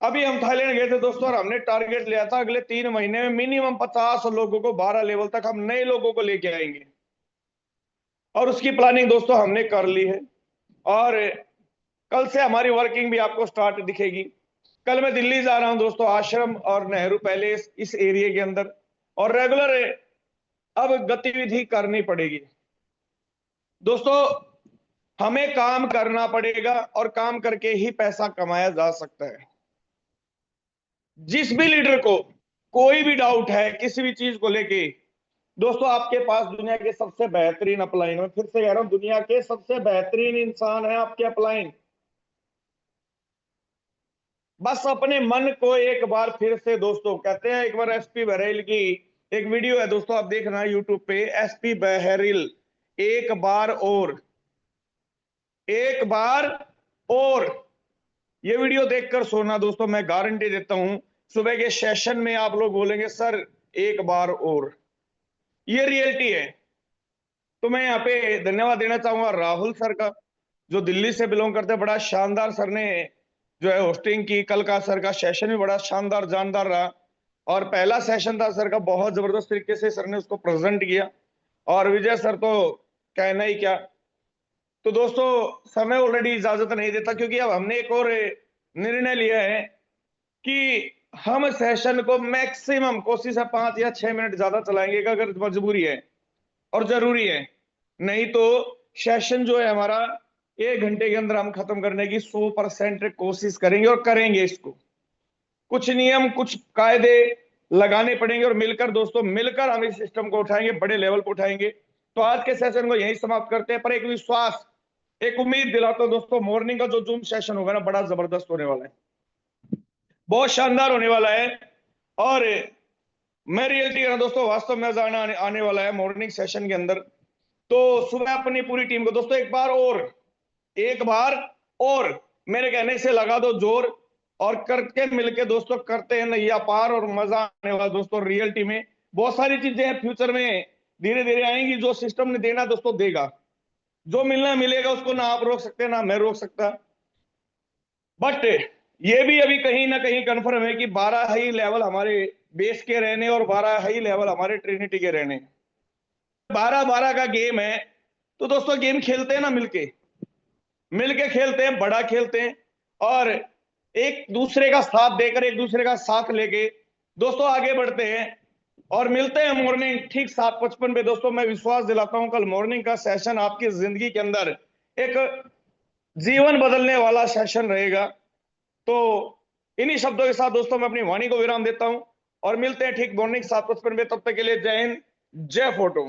अभी हम थाईलैंड गए थे दोस्तों, और हमने टारगेट लिया था अगले 3 महीने में मिनिमम 50 लोगों को, 12 लेवल तक हम नए लोगों को लेके आएंगे। और उसकी प्लानिंग दोस्तों हमने कर ली है, और कल से हमारी वर्किंग भी आपको स्टार्ट दिखेगी। कल मैं दिल्ली जा रहा हूं दोस्तों, आश्रम और नेहरू पैलेस इस एरिया के अंदर, और रेगुलर अब गतिविधि करनी पड़ेगी दोस्तों। हमें काम करना पड़ेगा, और काम करके ही पैसा कमाया जा सकता है। जिस भी लीडर को कोई भी डाउट है किसी भी चीज को लेके, दोस्तों आपके पास दुनिया के सबसे बेहतरीन अपलाइन, मैं फिर से कह रहा हूं, दुनिया के सबसे बेहतरीन इंसान है आपके अपलाइन। बस अपने मन को एक बार फिर से दोस्तों, कहते हैं एक बार एसपी बहरील की एक वीडियो है दोस्तों, आप देखना यूट्यूब पे, एसपी बहरील, एक बार और, एक बार और, ये वीडियो देखकर सोना दोस्तों। मैं गारंटी देता हूं सुबह के सेशन में आप लोग बोलेंगे सर एक बार और, ये रियलिटी है। तो मैं यहाँ पे धन्यवाद देना चाहूंगा राहुल सर का, जो दिल्ली से बिलोंग करते हैं। बड़ा शानदार सर ने जो है होस्टिंग की, कल का सर का सेशन भी बड़ा शानदार जानदार रहा, और पहला सेशन था सर का, बहुत जबरदस्त तरीके से सर ने उसको प्रेजेंट किया। और विजय सर तो कहना ही क्या। तो दोस्तों समय ऑलरेडी इजाजत नहीं देता, क्योंकि अब हमने एक और निर्णय लिया है कि हम सेशन को मैक्सिमम कोशिश है 5 या 6 मिनट ज्यादा चलाएंगे, अगर मजबूरी है और जरूरी है। नहीं तो सेशन जो है हमारा 1 घंटे के अंदर हम खत्म करने की 100% कोशिश करेंगे, और करेंगे इसको। कुछ नियम, कुछ कायदे लगाने पड़ेंगे, और मिलकर दोस्तों, मिलकर हम इस सिस्टम को उठाएंगे, बड़े लेवल पर उठाएंगे। तो आज के सेशन को यही समाप्त करते हैं, पर एक विश्वास, एक उम्मीद दिलाता हूं दोस्तों, मॉर्निंग का जो जूम सेशन होगा ना, बड़ा जबरदस्त होने वाला है, बहुत शानदार होने वाला है। और मैं रियलिटी दोस्तों, वास्तव में जाना आने वाला है मॉर्निंग सेशन के अंदर। तो सुबह अपनी पूरी टीम को दोस्तों एक बार और मेरे कहने से लगा दो जोर, और करके मिलके दोस्तों करते हैं नैया पार, और मजा आने वाला दोस्तों। रियलिटी में बहुत सारी चीजें हैं, फ्यूचर में धीरे धीरे आएंगी, जो सिस्टम ने देना दोस्तों देगा, जो मिलना मिलेगा, उसको ना आप रोक सकते ना मैं रोक सकता। बट ये भी अभी कहीं ना कहीं कंफर्म है कि 12 हाई लेवल हमारे बेस के रहने, और 12 हाई लेवल हमारे ट्रिनिटी के रहने। 12-12 का गेम है, तो दोस्तों गेम खेलते हैं ना, मिलके खेलते हैं, बड़ा खेलते हैं, और एक दूसरे का साथ देकर, एक दूसरे का साथ लेके दोस्तों आगे बढ़ते हैं और मिलते हैं मॉर्निंग ठीक 7:55 पे। दोस्तों मैं विश्वास दिलाता हूं कल मॉर्निंग का सेशन आपकी जिंदगी के अंदर एक जीवन बदलने वाला सेशन रहेगा। तो इन्हीं शब्दों के साथ दोस्तों मैं अपनी वाणी को विराम देता हूं और मिलते हैं ठीक मॉर्निंग 7:55 पे। तब तक के लिए जय हिंद, जय फोटो।